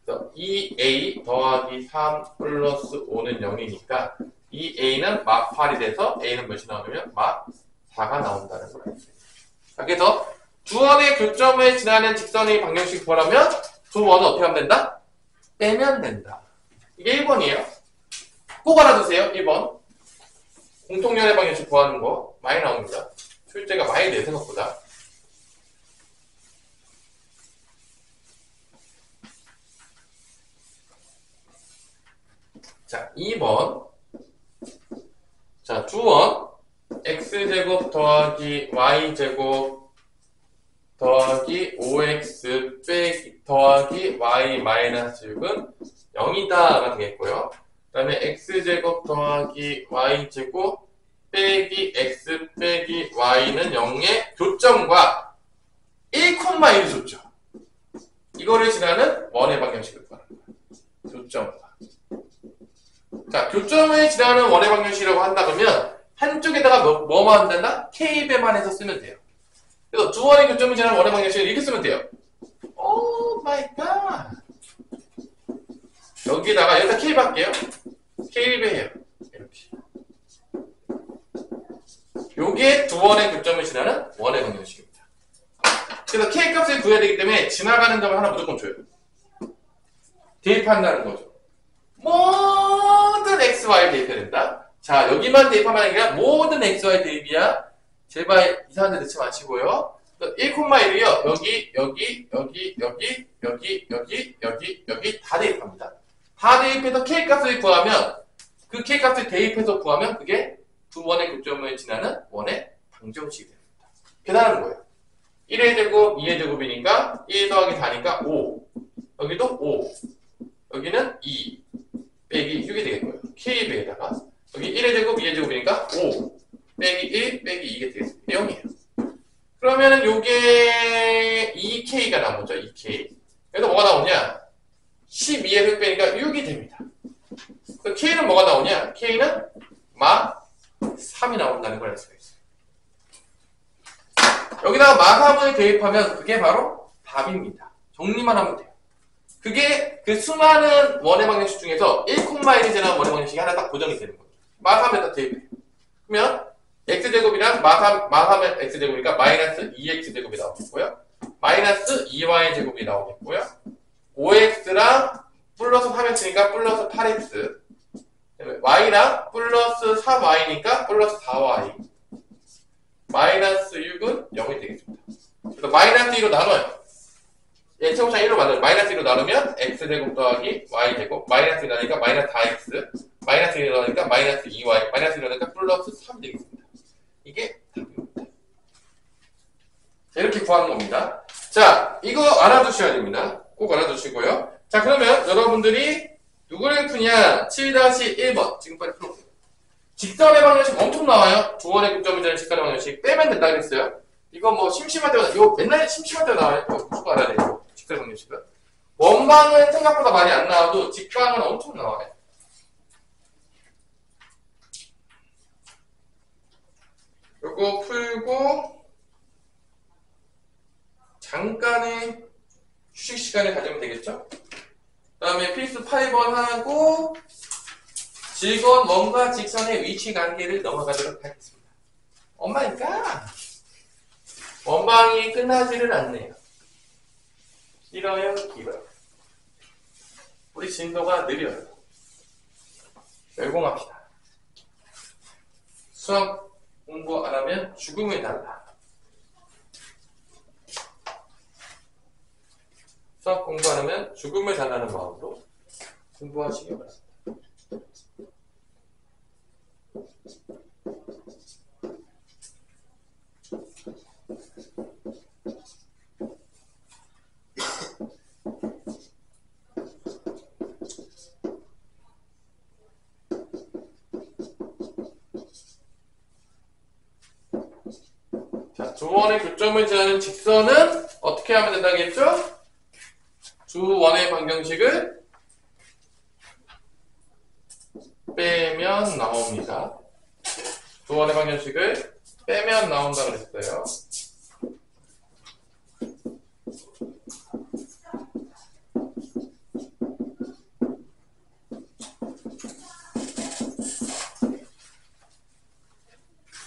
그래서 2a 더하기 3 플러스 5는 0이니까 이 a는 막 8이 돼서 a는 몇이 나오냐면 막 4가 나온다는 거예요. 그래서 두 원의 교점을 지나는 직선의 방정식 구하려면 두 원은 어떻게 하면 된다? 빼면 된다. 이게 1번이에요. 꼭 알아두세요. 1번. 공통연의 방정식 구하는 거 많이 나옵니다. 출제가 많이 내 생각보다. 자, 2번. 자, 두 원. x제곱 더하기 y제곱 더하기 5x 빼기 더하기 y 마이너스 6은 0이다가 되겠고요. 그 다음에 x제곱 더하기 y제곱 빼기 x 빼기 y는 0의 교점과 1,1이 줬죠. 이거를 지나는 원의 방정식을 구하는 거예요. 교점과. 자, 교점을 지나는 원의 방정식이라고 한다 그러면 한쪽에다가 뭐만 된다? k배만 해서 쓰면 돼요. 그래서 두 원의 교점을 지나는 원의 방정식을 이렇게 쓰면 돼요. 오 마이 갓. 여기다가 여기다 k 할게요. k배예요. 이렇게. 요게 두 원의 교점을 지나는 원의 방정식입니다. 그래서 k 값을 구해야 되기 때문에 지나가는 점을 하나 무조건 줘요. 대입한다는 거죠. 모든 x, y 대입해야 된다. 자, 여기만 대입하면 아니라 모든 x, y 대입이야. 제발 이상한 데 넣지 마시고요. 1,1이요. 여기 다 대입합니다. 다 대입해서 k 값을 구하면 그 k 값을 대입해서 구하면 그게 두 원의 교점을 지나는 원의 방정식이 됩니다. 계산하는 거예요. 1의 제곱, 2의 제곱이니까 1 더하기 4니까 5. 여기도 5. 여기는 2 빼기 6이 되겠고요. k배에다가 여기 1의 제곱, 2의 제곱이니까 5 빼기 1 빼기 2가 되겠습니다. 0이에요. 그러면은 요게 2k가 나오죠. 2k. 그래서 뭐가 나오냐? 12의 획 빼니까 6이 됩니다. 그 k는 뭐가 나오냐? k는 마 3이 나온다는 걸 알 수가 있어요. 여기다가 마 3을 대입하면 그게 바로 답입니다. 정리만 하면 돼요. 그게 그 수많은 원의 방정식 중에서 1,1이 지나는 원의 방정식이 하나 딱 고정이 되는 거죠. 마 3에다 대입해요. 그러면 x제곱이랑 마 3의 x제곱이니까 마이너스 2x제곱이 나오겠고요. 마이너스 2y 제곱이 나오겠고요. 5x랑 플러스 3x니까 플러스 8x. y랑 플러스 3y니까 플러스 4y. 마이너스 6은 0이 되겠습니다. 그래서 마이너스 2로 나눠요. x제곱상 1로 만들어요. 마이너스 2로 나누면 x제곱 더하기 y제곱. 마이너스 2 나니까 마이너스 4x. 마이너스 1로 나니까 마이너스 2y. 마이너스 1로 나니까 플러스 3 되겠습니다. 이게 답입니다. 이렇게 구하는 겁니다. 자, 이거 알아두셔야 됩니다. 꼭 알아두시고요. 자, 그러면 여러분들이 누구를 푸냐? 7-1번. 지금 빨리 풀어보세요. 직선의 방정식 엄청 나와요. 두 원의 교점을 지나는 직선의 방정식. 빼면 된다 그랬어요. 이거 뭐 심심할 때마다, 이거 맨날 심심할 때 나와요. 무조건 알아야 돼요. 직선의 방정식은. 원방은 생각보다 많이 안 나와도 직방은 엄청 나와요. 요거 풀고 잠깐의 휴식 시간을 가지면 되겠죠? 그 다음에 필수 8번 하고 즐거운 원과 직선의 위치 관계를 넘어가도록 하겠습니다. 오마이갓! 원방이 끝나지를 않네요. 길어요, 길어요. 우리 진도가 느려요. 열공합시다. 수학 공부 안 하면 죽음을 달라. 수학 공부 안 하면 죽음을 달라는 마음으로 공부하시기 바랍니다. 자, 두 원의 교점을 지나는 직선은 어떻게 하면 된다겠죠? 두 원의 방정식을 빼면 나옵니다. 두 원의 방정식을 빼면 나온다 그랬어요.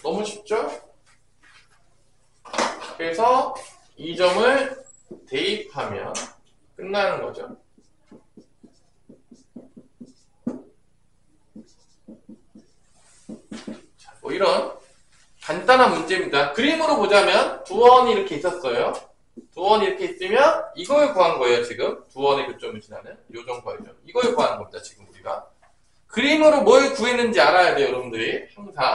너무 쉽죠? 그래서 이 점을 대입하면 끝나는 거죠. 자, 뭐 이런 간단한 문제입니다. 그림으로 보자면 두 원이 이렇게 있었어요. 두 원이 이렇게 있으면 이걸 구한 거예요. 지금 두 원의 교점을 지나는 요점과 요점. 이걸 구하는 겁니다. 지금 우리가 그림으로 뭘 구했는지 알아야 돼요. 여러분들이 항상.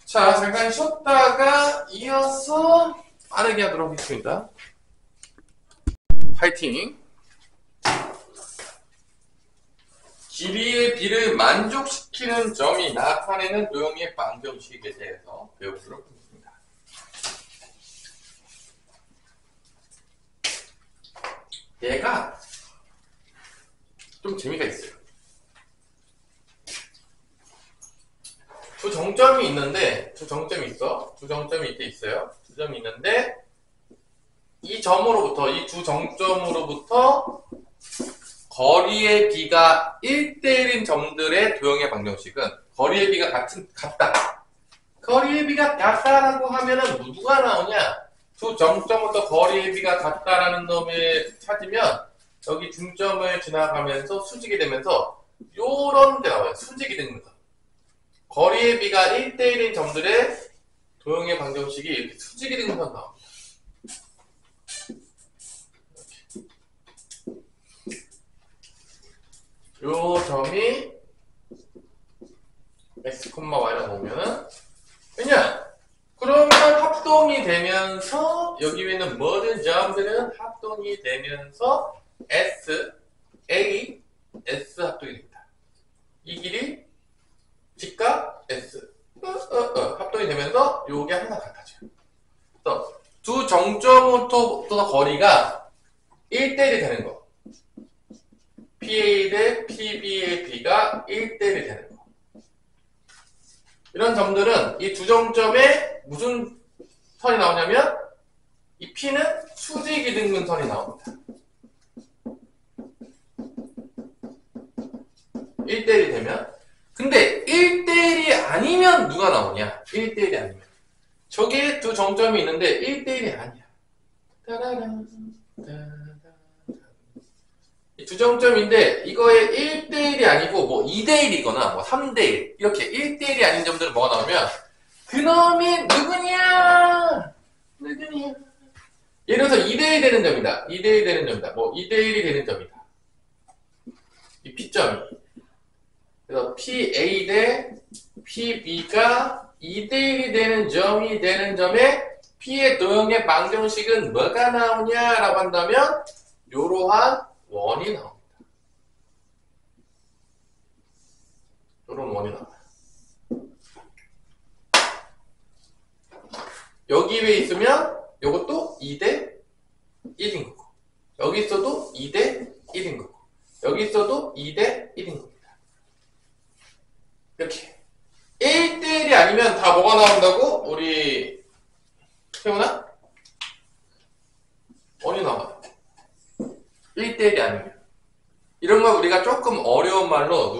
자, 잠깐 쉬었다가 이어서 빠르게 하도록 하겠습니다. 파이팅! 길이의 b를 만족시키는 점이 나타내는 도형의 방정식에 대해서 배워보도록 하겠습니다. 얘가 좀 재미가 있어요. 두 정점이 있는데, 두 정점이 이렇게 있어요. 두 점이 있는데, 이 두 정점으로부터 거리의 b가 1대1인 점들의 도형의 방정식은 거리의 b가 같다. 거리의 b가 같다라고 하면은 누가 나오냐? 두 정점부터 거리의 b가 같다라는 놈을 찾으면 여기 중점을 지나가면서 수직이 되면서 요런 데 나와요. 수직이 되는 거. 거리의 b가 1대1인 점들의 도형의 방정식이 이렇게 수직이 되는 건 나옵니다. 요 점이 x, y라고 보면은 왜냐? 그러면 합동이 되면서 여기 있는 모든 점들은 합동이 되면서 s, a, s 합동이 됩니다. 이 길이 직각 s 합동이 되면서 요게 항상 같아져요. 그래서 두 정점부터 거리가 1대1이 되는 거. PA 대 PB의 B가 1대1이 되는 거. 이런 점들은 이 두 점점에 무슨 선이 나오냐면 이 P는 수직이 등분 선이 나옵니다. 1대1이 되면 근데 1대1이 아니면 누가 나오냐? 1대1이 아니면 저기에 두 정점이 있는데 1대1이 아니야. 따라란 두 정점인데 이거에 1대1이 아니고 뭐 2대1이거나 뭐 3대1 이렇게 1대1이 아닌 점들은 뭐가 나오면 그놈이 누구냐? 예를 들어서 2대1 되는 점이다. 2대1 되는 점이다. 뭐 2대1이 되는 점이다. 이 P점이. 그래서 PA 대 PB가 2대1이 되는 점이 되는 점에 P의 도형의 방정식은 뭐가 나오냐라고 한다면 요러한 원이 나옵니다. 이런 원이 나와요. 여기 위에 있으면 이것도 2대 1인 거고 여기 있어도 2대 1인 거고 여기 있어도 2대 1인 겁니다. 이렇게 1대1이 아니면 다 뭐가 나온다고? 우리 태훈아? 원이 나와요. 1대1이 아니면 이런 걸 우리가 조금 어려운 말로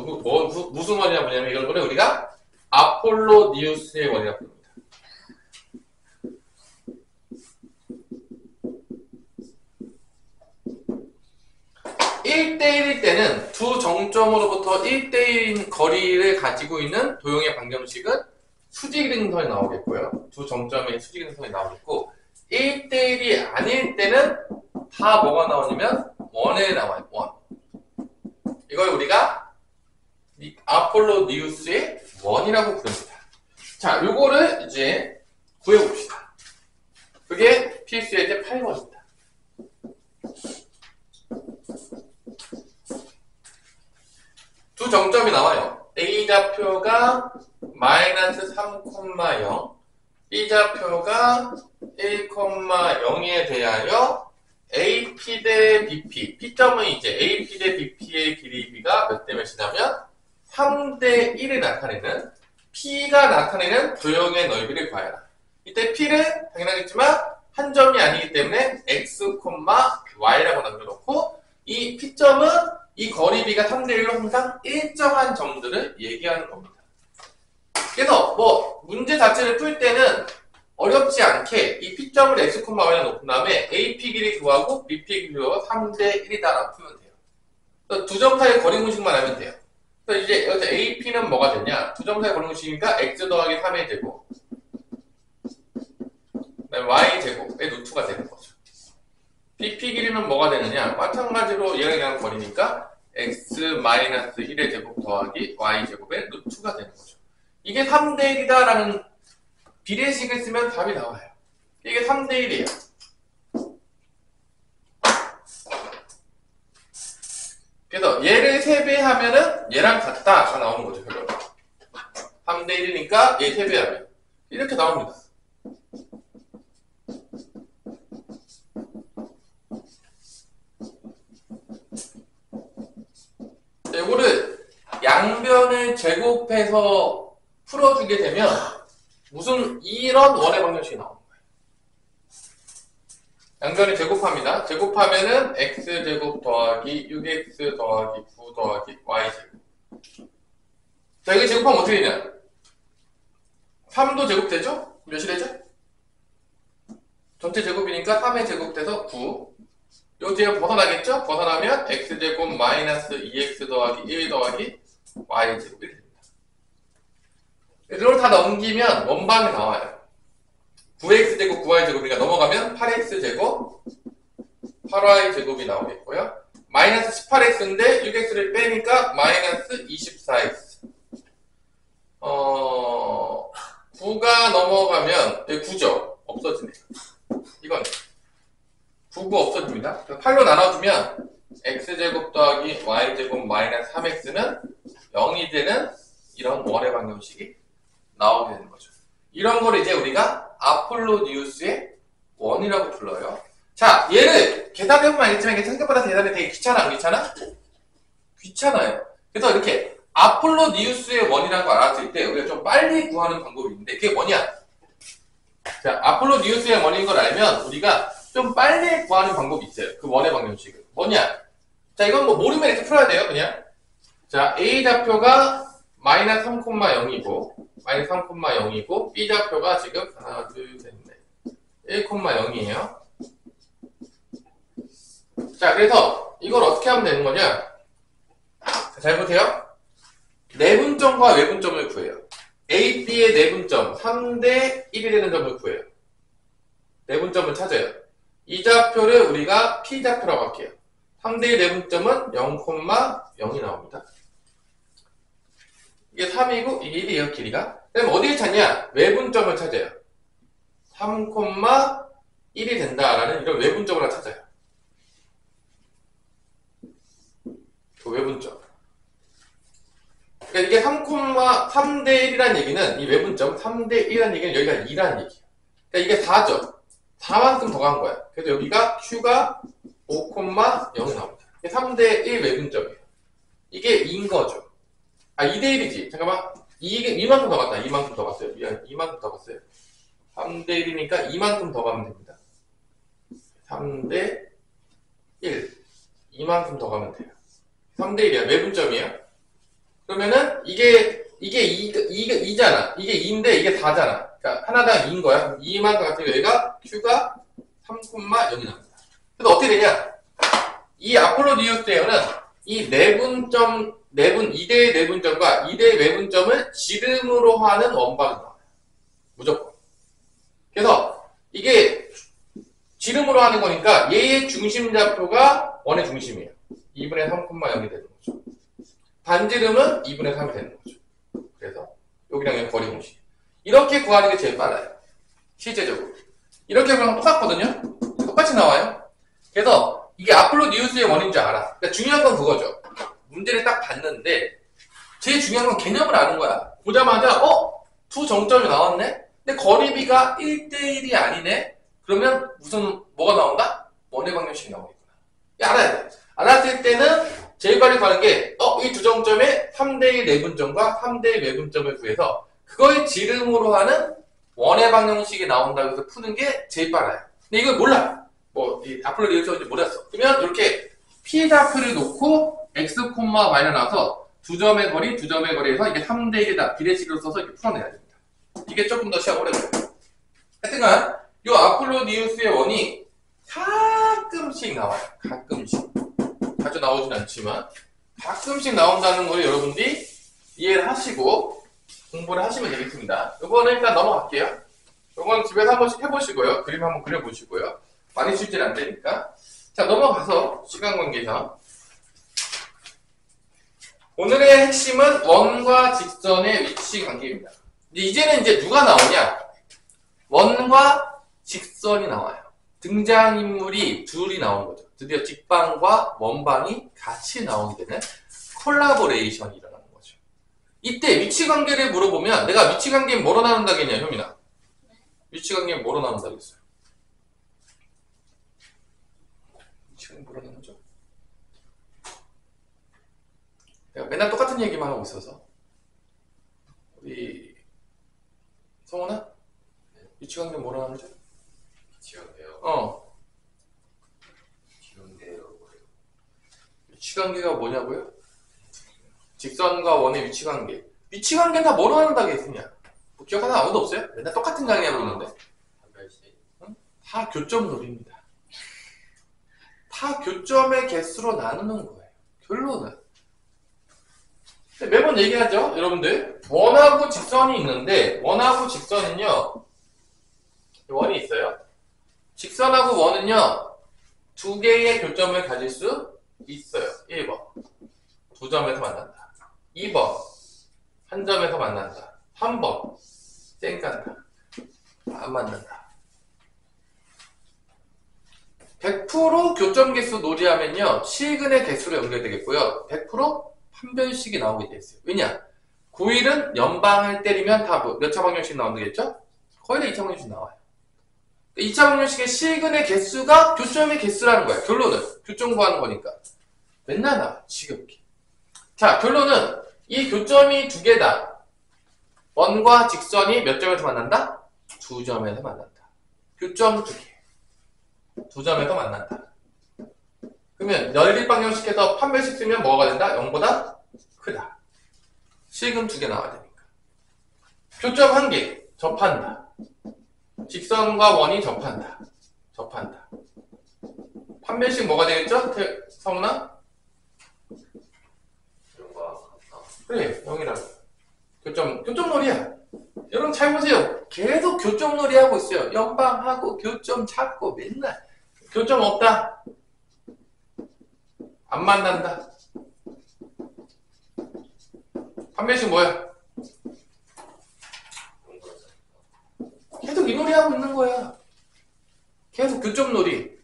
무슨 원이냐 뭐냐면 이걸 우리가 아폴로니우스의 원이라고 부릅니다. 1대1일 때는 두 정점으로부터 1대1인 거리를 가지고 있는 도형의 방정식은 수직등선이 나오겠고요. 두 점점에 수직등선이 나오겠고 1대1이 아닐 때는 다 뭐가 나오냐면 원에 나와요. 원. 이걸 우리가 아폴로니우스의 원이라고 부릅니다. 자, 요거를 이제 구해봅시다. 그게 필수의 이제 8번입니다. 두 정점이 나와요. A좌표가 마이너스 3,0, B좌표가 1,0에 대하여 AP 대 BP, P점은 이제 AP 대 BP의 길이가 몇 대 몇이냐면 3대 1을 나타내는 P가 나타내는 도형의 넓이를 구하여라. 이때 P를 당연하겠지만 한 점이 아니기 때문에 X, Y라고 남겨놓고 이 P점은 이 거리 B가 3대 1로 항상 일정한 점들을 얘기하는 겁니다. 그래서 뭐 문제 자체를 풀 때는 어렵지 않게 이 P점을 X, Y에 놓은 다음에 AP 길이 구하고 BP 길이가 3대 1이다라고 풀면 돼요. 그래서 두 점 사이의 거리 공식만 알면 돼요. 그래서 이제 여기서 AP는 뭐가 되냐? 두 점 사이의 거리 공식이니까 X 더하기 3의 제곱 그다음에 Y 제곱의 루트가 되는 거죠. BP 길이는 뭐가 되느냐? 마찬가지로 얘랑 얘랑 거리니까 x-1의 제곱 더하기 y 제곱의 루트가 되는 거죠. 이게 3대 1이다라는 비례식을 쓰면 답이 나와요. 이게 3대 1이에요. 그래서 얘를 3배 하면은 얘랑 같다가 나오는 거죠, 결론은. 3대 1이니까 얘 3배 하면. 이렇게 나옵니다. 이거를 양변을 제곱해서 풀어주게 되면 무슨 이런 원의 방정식이 나오는 거예요. 양변을 제곱합니다. 제곱하면은 x제곱 더하기 6x 더하기 9 더하기 y제곱. 자, 이거 제곱하면 어떻게 되냐? 3도 제곱되죠? 몇이 되죠? 전체 제곱이니까 3의 제곱돼서 9. 요 뒤에 벗어나겠죠? 벗어나면 x제곱 마이너스 2x 더하기 1 더하기 y제곱이 됩니다. 이걸 다 넘기면 원방이 나와요. 9x제곱 9y제곱이니까 넘어가면 8x제곱 8y제곱이 나오겠고요. 마이너스 18x인데 6x를 빼니까 마이너스 24x. 9가 넘어가면 여기 9죠? 없어지네요. 이건 9, 9 없어집니다. 8로 나눠주면 x제곱 더하기 y제곱 마이너스 3x는 0이 되는 이런 원의 방정식이 나오게 되는 거죠. 이런 걸 이제 우리가 아폴로니우스의 원이라고 불러요. 자, 얘를 계산해보면 알겠지만 이게 생각보다 계산이 되게 귀찮아, 안 귀찮아? 귀찮아요. 그래서 이렇게 아폴로니우스의 원이라고 알았을 때 우리가 좀 빨리 구하는 방법이 있는데 그게 뭐냐? 자, 아폴로니우스의 원인 걸 알면 우리가 좀 빨리 구하는 방법이 있어요. 그 원의 방정식은. 뭐냐? 자, 이건 뭐 모르면 이렇게 풀어야 돼요, 그냥. 자, A 좌표가 마이너스 3,0이고 마이너스 3,0이고 B 좌표가 지금 하나, 둘, 셋, 넷 1,0이에요. 자, 그래서 이걸 어떻게 하면 되는 거냐? 자, 잘 보세요. 내분점과 외분점을 구해요. A, B의 내분점 3대 1이 되는 점을 구해요. 내분점을 찾아요. 이 좌표를 우리가 P 좌표라고 할게요. 3대 1 내분점은 0,0이 나옵니다. 이게 3이고 이게 1이에요, 길이가. 그럼 어디를 찾냐? 외분점을 찾아요. 3,1이 된다라는 이런 외분점을 하나 찾아요. 그 외분점. 그러니까 이게 3대 1이라는 얘기는 이 외분점 3대 1이라는 얘기는 여기가 2라는 얘기예요. 그러니까 이게 4죠. 4만큼 더 간 거야. 그래서 여기가 Q가 5,0이 나옵니다. 이게 3대 1 외분점이에요. 이게 2인 거죠. 아, 2대 1이지. 잠깐만. 이게 2만큼 더 갔다. 2만큼 더 갔어요. 미안, 2만큼 더 갔어요. 3대 1이니까 2만큼 더 가면 됩니다. 3대 1. 2만큼 더 가면 돼요. 3대 1이야. 외분점이에요. 그러면은 이게 2잖아. 이게 2인데 이게 4잖아. 그러니까 하나당 2인 거야. 2만큼 같은 여기가 Q가 3,0이 나옵니다. 그래서 어떻게 되냐? 이 아폴로니우스에는 이 내분점, 2대의 내분점과 2대의 외분점을 지름으로 하는 원방이 나와요. 무조건. 그래서 이게 지름으로 하는 거니까 얘의 중심좌표가 원의 중심이에요. 2분의 3,0이 되는 거죠. 반지름은 2분의 3이 되는 거죠. 그래서 여기랑 여기 거리 공식. 이렇게 구하는 게 제일 빨라요. 실제적으로. 이렇게 보면 똑같거든요. 똑같이 나와요. 그래서 이게 아폴로니우스의 원인 줄 알아. 그러니까 중요한 건 그거죠. 문제를 딱 봤는데 제일 중요한 건 개념을 아는 거야. 보자마자 두 정점이 나왔네? 근데 거리비가 1대1이 아니네? 그러면 뭐가 나온다? 원의 방정식이 나오겠구나. 알아야 돼. 알았을 때는 제일 빨리 가는 게 이 두 정점에 3대1 내분점과 3대1 외분점을 구해서 그거의 지름으로 하는 원의 방정식이 나온다고 해서 푸는 게 제일 빨라요. 근데 이걸 몰라. 이 아폴로니우스인지 몰랐어. 그러면 이렇게 P 좌표를 놓고 X, Y를 나와서 두 점의 거리에서 이게 3대1이다. 비례식으로 써서 이렇게 풀어내야 됩니다. 이게 조금 더 시간 오래 걸려요. 하여튼간 이 아폴로니우스의 원이 가끔씩 나와요. 가끔씩. 자주 나오진 않지만 가끔씩 나온다는 걸 여러분들이 이해를 하시고 공부를 하시면 되겠습니다. 이거는 일단 넘어갈게요. 이건 집에서 한 번씩 해보시고요. 그림 한번 그려보시고요. 많이 쉽지는 안 되니까. 자, 넘어가서 시간 관계상 오늘의 핵심은 원과 직선의 위치 관계입니다. 이제는 누가 나오냐? 원과 직선이 나와요. 등장인물이 둘이 나온 거죠. 드디어 직방과 원방이 같이 나오게 되는 콜라보레이션이 일어나는 거죠. 이때 위치관계를 물어보면 내가 위치관계는 뭐로 나눈다겠냐, 효민아? 위치관계는 뭐로 나눈다겠어요? 위치관계 뭐로 나누죠? 내가 맨날 똑같은 얘기만 하고 있어서 우리 성훈아? 위치관계 뭐로 나누죠? 위치관계요? 위치관계가 뭐냐고요? 직선과 원의 위치관계. 위치관계는 다 뭐로 나눈다겠느냐? 뭐 기억하는 아무도 없어요? 맨날 똑같은 강의하고 있는데. 응? 다 교점놀이입니다. 다 교점의 개수로 나누는 거예요. 결론은. 매번 얘기하죠, 여러분들. 원하고 직선이 있는데 원하고 직선은요, 원이 있어요. 직선하고 원은요, 두 개의 교점을 가질 수 있어요. 1번. 두 점에서 만난다. 2번. 한 점에서 만난다. 3번. 쌩깐다. 안 만난다. 100% 교점 개수 놀이하면요, 실근의 개수로 연결되겠고요. 100% 판별식이 나오게 돼 있어요. 왜냐? 고1은 연방을 때리면 다 몇 차 방정식 나온다겠죠? 거의 다 2차 방정식 나와요. 2차 방정식의 실근의 개수가 교점의 개수라는 거야. 결론은 교점 구하는 거니까 맨날 나와. 지겹게. 자, 결론은 이 교점이 두 개다. 원과 직선이 몇 점에서 만난다? 두 점에서 만난다. 교점 두 개. 두 점에서 만난다. 그러면 연립 방정식에서 판별식 쓰면 뭐가 된다? 0보다 크다. 실근 두 개 나와야 되니까. 교점 한 개. 접한다. 직선과 원이 접한다. 접한다. 판별식 뭐가 되겠죠? 성훈아? 0과 같다. 그래, 0이라고. 교점놀이야. 여러분 잘 보세요. 계속 교점놀이 하고 있어요. 연방하고 교점 찾고 맨날. 교점 없다. 안 만난다. 판별식 뭐야? 계속 이 놀이 하고 있는 거야. 계속 교점놀이.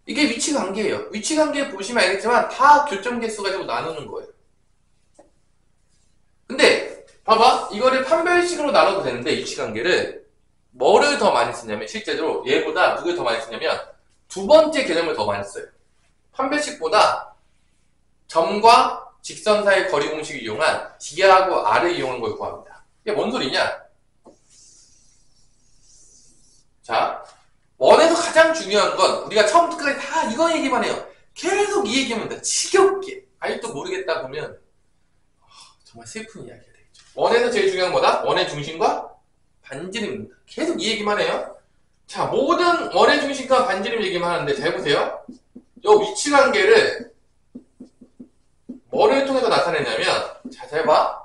이게 위치관계예요. 위치관계 보시면 알겠지만 다 교점 개수 가지고 나누는 거예요. 근데 봐봐. 이거를 판별식으로 나눠도 되는데 위치관계를 뭐를 더 많이 쓰냐면 실제로 얘보다 누굴 더 많이 쓰냐면 두 번째 개념을 더 많이 써요. 판별식보다 점과 직선 사이의 거리 공식을 이용한 D하고 R을 이용한 걸 구합니다. 이게 뭔 소리냐? 자, 원에서 가장 중요한 건 우리가 처음부터 끝까지 다 이거 얘기만 해요. 계속 이 얘기만 한다. 지겹게. 아직도 모르겠다 보면 정말 슬픈 이야기가 되겠죠. 원에서 제일 중요한 거다? 원의 중심과 반지름입니다. 계속 이 얘기만 해요. 자, 모든 원의 중심과 반지름 얘기만 하는데 잘 보세요. 이 위치관계를 뭐를 통해서 나타내냐면 자, 잘 봐.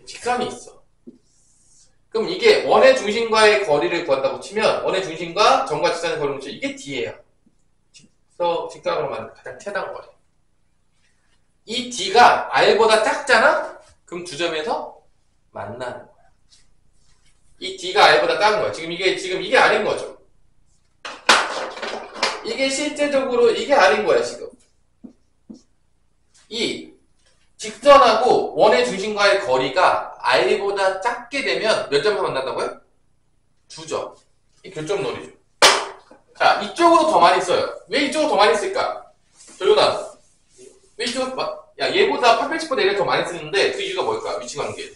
직선이 있어. 그럼 이게 원의 중심과의 거리를 구한다고 치면 원의 중심과 점과 직선의 거리를 치면 이게 D예요. 직선으로 말하면 가장 최단 거리. 이 D가 R보다 작잖아? 그럼 두 점에서 만나는 거야. 이 D가 R보다 작은 거야. 지금 이게 R인 거죠. 이게 실제적으로 이게 R인 거야, 지금. 이 직선하고 원의 중심과의 거리가 R보다 작게 되면 몇 점에서 만난다고요? 두 점. 이 교점놀이죠. 자, 이쪽으로 더 많이 써요. 왜 이쪽으로 더 많이 쓸까? 조용아. 왜 이쪽으로, 야, 얘보다 판별식보다 얘를 더 많이 쓰는데 그 이유가 뭘까? 위치관계.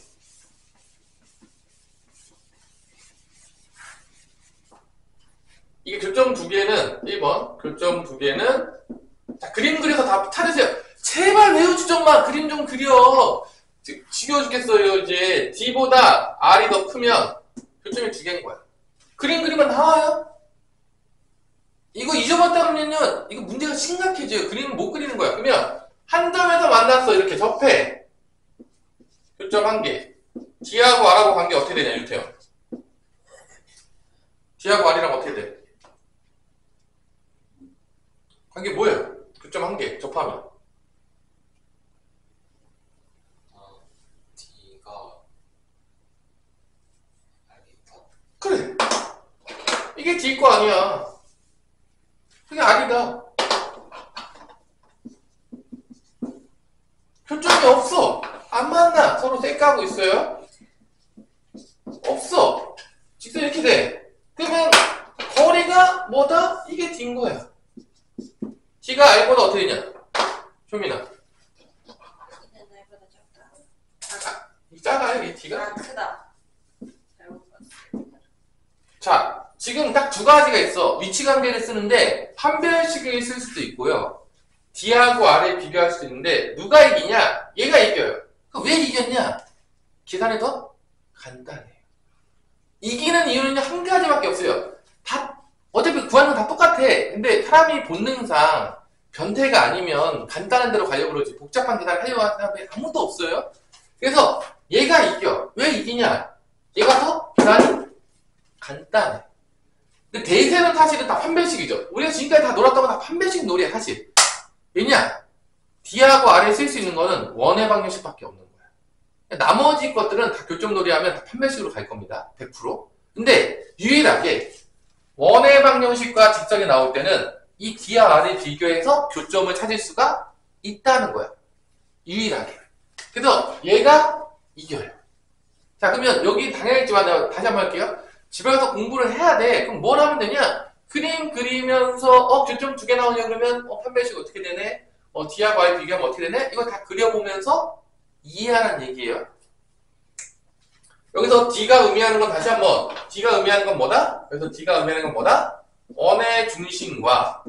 이게 교점 두 개는 1번, 교점 두 개는 자, 그림 그려서 다 찾으세요. 제발 외우지 좀 마. 그림 좀 그려. 지겨워 죽겠어요. 이제 D보다 R이 더 크면 교점이 두 개인 거야. 그림 그리면 나와요. 이거 잊어봤다 그러면요, 이거 문제가 심각해져요. 그림을 못 그리는 거야. 그러면 한 점에서 만났어. 이렇게 접해. 교점 한 개. D하고 R하고 관계 어떻게 되냐, 유태형. D하고 R이랑 어떻게 돼? 관계 뭐예요? 교점 한 개. 접하면. D가 R이다. 그래. 이게 D 거 아니야. R이다. 교점이 없어. 안 만나. 서로 쌩까고 있어요. 없어. 직선 이렇게 돼. 그러면 거리가 뭐다? 이게 D인 거야. D가 R보다 어떻게 되냐? 효민아. N보다 작다. 작아요, 이 D가? 아, 크다. 잘못 봤어. 자, 지금 딱 두 가지가 있어. 위치 관계를 쓰는데 판별식을 쓸 수도 있고요. D하고 R을 비교할 수도 있는데 누가 이기냐? 얘가 이겨요. 왜 이겼냐? 계산이 더 간단해요. 이기는 이유는 한 가지밖에 없어요. 다 어차피 구하는 건 다 똑같아. 근데 사람이 본능상 변태가 아니면 간단한 대로 가려고 그러지 복잡한 계산을 하려고 하는 사람이 아무도 없어요. 그래서 얘가 이겨. 왜 이기냐? 얘가 더 계산이 간단해. 근데 대세는 사실은 다 판별식이죠. 우리가 지금까지 다 놀았던 건 다 판별식 놀이야, 사실. 왜냐? D하고 R에 쓸 수 있는 거는 원의 방정식밖에 없는 거야. 나머지 것들은 다 교점 놀이 하면 다 판별식으로 갈 겁니다. 100%. 근데 유일하게 원의 방정식과 직선이 나올 때는 이 D와 R을 비교해서 교점을 찾을 수가 있다는 거야. 유일하게. 그래서 얘가 이겨요. 자, 그러면 여기 당연했지만 내가 다시 한번 할게요. 집에 가서 공부를 해야 돼. 그럼 뭘 하면 되냐? 그림 그리면서 교점 두 개 나오냐 그러면 판별식 어떻게 되네? D하고 R 비교하면 어떻게 되네? 이거 다 그려보면서 이해하라는 얘기예요. 여기서 D가 의미하는 건 다시 한번 D가 의미하는 건 뭐다? 그래서 D가 의미하는 건 뭐다? 원의 중심과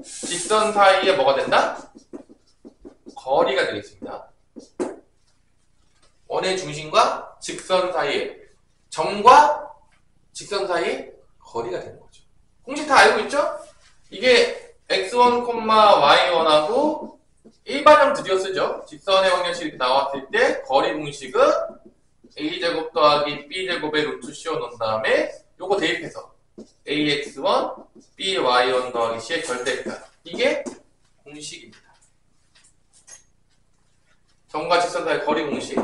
직선 사이에 뭐가 된다? 거리가 되겠습니다. 원의 중심과 직선 사이에 점과 직선 사이에 거리가 되는 거죠. 공식 다 알고 있죠? 이게 x1, y1하고 일반형 드디어 쓰죠. 직선의 방정식이 나왔을 때 거리 공식은 a제곱 더하기 b제곱의 루트 씌워놓은 다음에 요거 대입해서 ax1, by1 더하기 c의 절대값. 이게 공식입니다. 점과 직선 사이 거리 공식.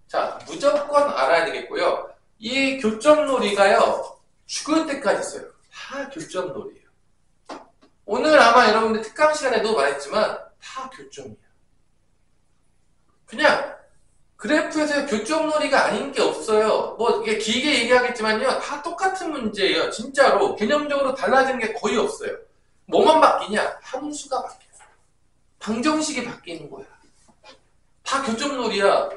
자, 무조건 알아야 되겠고요. 이 교점놀이가요, 죽을 때까지 써요. 다 교점놀이에요. 오늘 아마 여러분들 특강 시간에도 말했지만, 다 교점이에요. 그냥, 그래프에서 교점놀이가 아닌 게 없어요. 뭐, 이게 길게 얘기하겠지만요, 다 똑같은 문제예요. 진짜로. 개념적으로 달라지는 게 거의 없어요. 뭐만 바뀌냐? 함수가 바뀌어요. 방정식이 바뀌는 거야. 다 교점놀이야.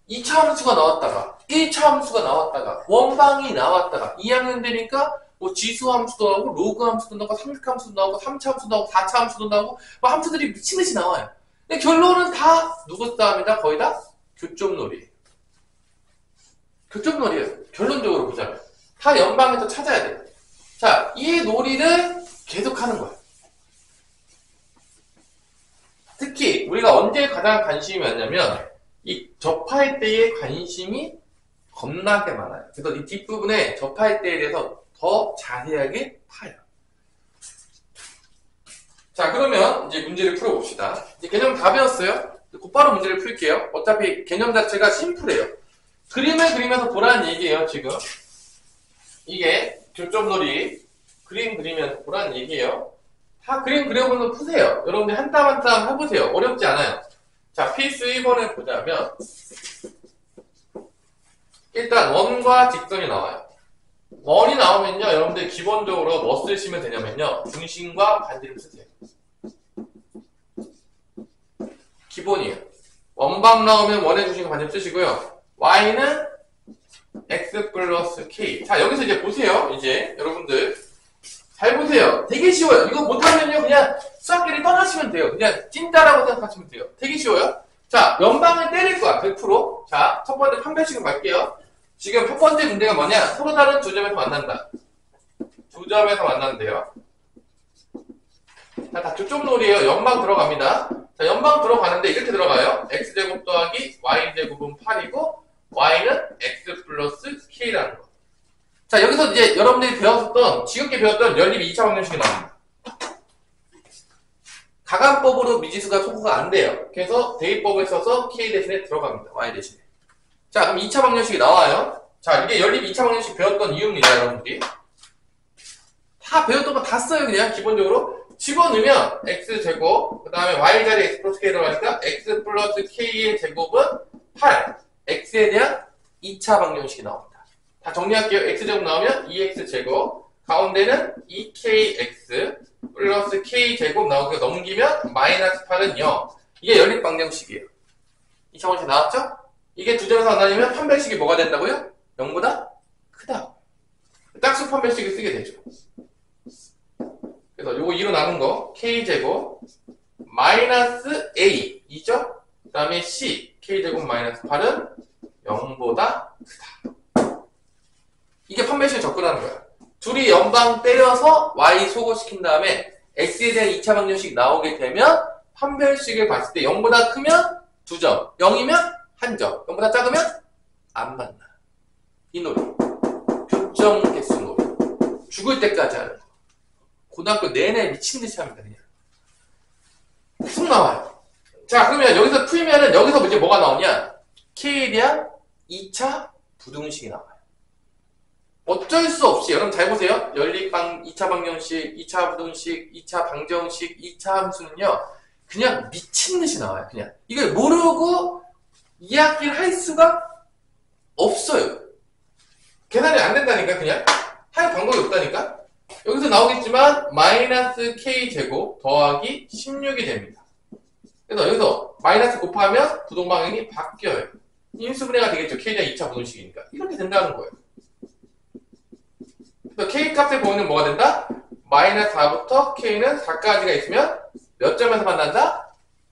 2차 함수가 나왔다가 1차 함수가 나왔다가 원방이 나왔다가 2학년 되니까 뭐 지수 함수도 나오고 로그 함수도 나오고 삼각 함수도 나오고 3차 함수도 나오고 4차 함수도 나오고 뭐 함수들이 미친듯이 나와요. 근데 결론은 다 누구 싸움이다? 거의 다 교점놀이에요. 교점놀이에요. 결론적으로 보자면 다 연방에서 찾아야 돼요. 자, 이 놀이를 계속하는 거예요. 특히 우리가 언제 가장 관심이 많냐면 이 접할 때의 관심이 겁나게 많아요. 그래서 이 뒷부분에 접할 때에 대해서 더 자세하게 파요. 자, 그러면 이제 문제를 풀어봅시다. 이제 개념 다 배웠어요? 곧바로 문제를 풀게요. 어차피 개념 자체가 심플해요. 그림을 그리면서 보라는 얘기예요, 지금. 이게 교점놀이 그림 그리면서 보라는 얘기예요. 다 그림 그려보면서 푸세요. 여러분들 한 땀 한 땀 해보세요. 어렵지 않아요. 자, 필수 1번을 보자면 일단 원과 직선이 나와요. 원이 나오면요, 여러분들 기본적으로 뭐 쓰시면 되냐면요, 중심과 반지름 쓰세요. 기본이에요. 원방 나오면 원의 중심과 반지름 쓰시고요. y는 x 플러스 k. 자, 여기서 이제 보세요. 이제 여러분들 잘 보세요. 되게 쉬워요. 이거 못하면요, 그냥 수학끼리 떠나시면 돼요. 그냥 찐따라고 생각하시면 돼요. 되게 쉬워요. 자, 연방을 때릴 거야. 100%. 자, 첫 번째 판별식을 갈게요. 지금 첫 번째 문제가 뭐냐? 서로 다른 두 점에서 만난다. 두 점에서 만난대요. 자, 다 교점놀이에요. 연방 들어갑니다. 자, 연방 들어가는데 이렇게 들어가요. x제곱 더하기 y제곱은 8이고 y는 x 플러스 k라는 거. 자, 여기서 이제 여러분들이 배웠었던, 지금까지 배웠던 연립 2차 방정식이 나옵니다. 가간법으로 미지수가 소거가 안 돼요. 그래서 대입법을 써서 k 대신에 들어갑니다. y 대신에. 자, 그럼 2차 방정식이 나와요. 자, 이게 연립 2차 방정식 배웠던 이유입니다, 여러분들이. 다 배웠던 거 다 써요. 그냥 기본적으로 집어넣으면 x제곱 그 다음에 y 자리에 x 플러스 k 들어가니까 x 플러스 k의 제곱은 8. x에 대한 2차 방정식이 나옵니다. 다 정리할게요. x제곱 나오면 2x제곱 가운데는 2kx 플러스 k제곱 나오고 넘기면 마이너스 8은 0. 이게 연립 방정식이에요. 2차 방정식 나왔죠? 이게 두 점에서 안 나뉘면 판별식이 뭐가 된다고요? 0보다 크다. 짝수 판별식을 쓰게 되죠. 그래서 요거 2로 나눈 거 k제곱 마이너스 a 2죠? 그 다음에 c k제곱 마이너스 8은 0보다 크다. 이게 판별식을 접근하는 거야. 둘이 연방 때려서 y 소거시킨 다음에 x에 대한 2차 방정식 나오게 되면 판별식을 봤을 때 0보다 크면 2점, 0이면 1점, 0보다 작으면 안 만나. 이 놀이. 교점 개수 놀이. 죽을 때까지 하는 거. 고등학교 내내 미친듯이 합니다. 그냥. 계속 나와요. 자, 그러면 여기서 풀면은 여기서 이제 뭐가 나오냐? k에 대한 2차 부등식이 나와요. 어쩔 수 없이 여러분 잘 보세요. 연립방 2차 방정식, 2차 부등식, 2차 방정식, 2차 함수는요. 그냥 미친듯이 나와요. 그냥 이걸 모르고 이야기를 할 수가 없어요. 계산이 안 된다니까. 그냥 할 방법이 없다니까. 여기서 나오겠지만 마이너스 k제곱 더하기 16이 됩니다. 그래서 여기서 마이너스 곱하면 부동방향이 바뀌어요. 인수분해가 되겠죠. k에 대한 2차 부등식이니까. 이렇게 된다는 거예요. 그래서 k 값의 범위는 뭐가 된다? 마이너스 4부터 k는 4까지가 있으면 몇 점에서 만난다?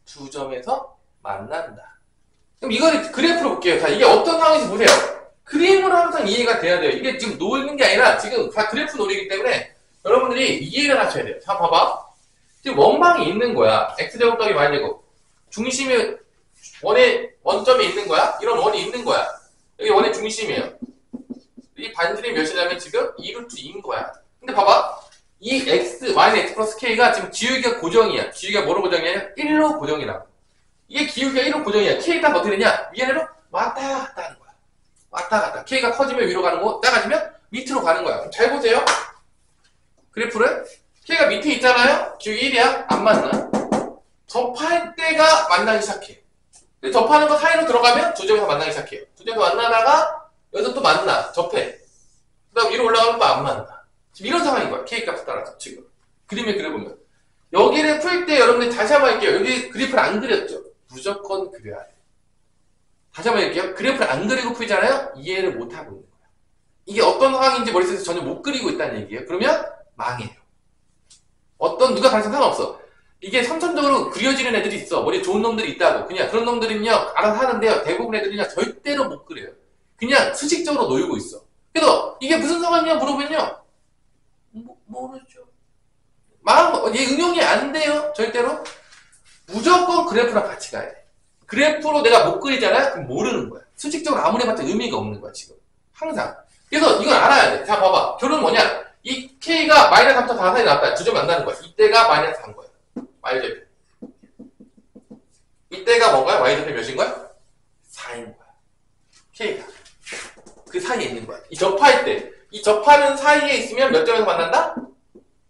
2점에서 만난다. 그럼 이걸 그래프로 볼게요. 자, 이게 어떤 상황인지 보세요. 그림으로 항상 이해가 돼야 돼요. 이게 지금 노는 게 아니라 지금 다 그래프 놀이기 때문에 여러분들이 이해를 하셔야 돼요. 자, 봐봐. 지금 원방이 있는 거야. x제곱 더하기 y제곱. 중심이 원점에 있는 거야. 이런 원이 있는 거야. 여기 원의 중심이에요. 이 반지름이 몇이냐면 지금 2루트 2인 거야. 근데 봐봐. 이 x, y는 x 플러스 k가 지금 기울기가 고정이야. 기울기가 뭐로 고정이야? 1로 고정이라고. 이게 기울기가 1로 고정이야. k가 어떻게 되냐? 위아래로 왔다 갔다 하는 거야. 왔다 갔다. k가 커지면 위로 가는 거고 작아지면 밑으로 가는 거야. 그럼 잘 보세요. 그래프를. k가 밑에 있잖아요? 기울기 1이야. 안 만나. 접할 때가 만나기 시작해. 근데 접하는 거 사이로 들어가면 두 점에서 만나기 시작해요. 두 점에서 만나다가 여기서 또 만나. 접해. 그 다음 위로 올라가면 또 안 만나. 지금 이런 상황인 거야. k값에 따라서 지금. 그림에 그려보면. 여기를 풀 때 여러분들이 다시 한번 할게요. 여기 그래프를 안 그렸죠? 무조건 그려야 돼. 다시 한번 할게요. 그래프를 안 그리고 풀잖아요? 이해를 못하고 있는 거야. 이게 어떤 상황인지 머릿속에서 전혀 못 그리고 있다는 얘기예요. 그러면 망해요. 누가 가르쳐 상관없어. 이게 선천적으로 그려지는 애들이 있어. 머리에 좋은 놈들이 있다고. 그냥 그런 놈들은요, 알아서 하는데요. 대부분 애들은요, 절대로 못 그려요. 그냥 수식적으로 놀고 있어. 그래서 이게 무슨 상황이냐 물어보면요. 모르죠. 얘 응용이 안 돼요. 절대로. 무조건 그래프랑 같이 가야 돼. 그래프로 내가 못 그리잖아요? 그럼 모르는 거야. 수직적으로 아무리 봤자 의미가 없는 거야, 지금. 항상. 그래서 이걸 알아야 돼. 자, 봐봐. 결론은 뭐냐? 이 K가 마이너스 3부터 4 사이 나왔다. 2점 만나는 거야. 이때가 마이너스 4인 거야. Y절표. 이때가 뭔가요? Y절표 몇인 거야? 4인 거야. K가. 그 사이에 있는 거야. 이 접할 때. 이 접하는 사이에 있으면 몇 점에서 만난다?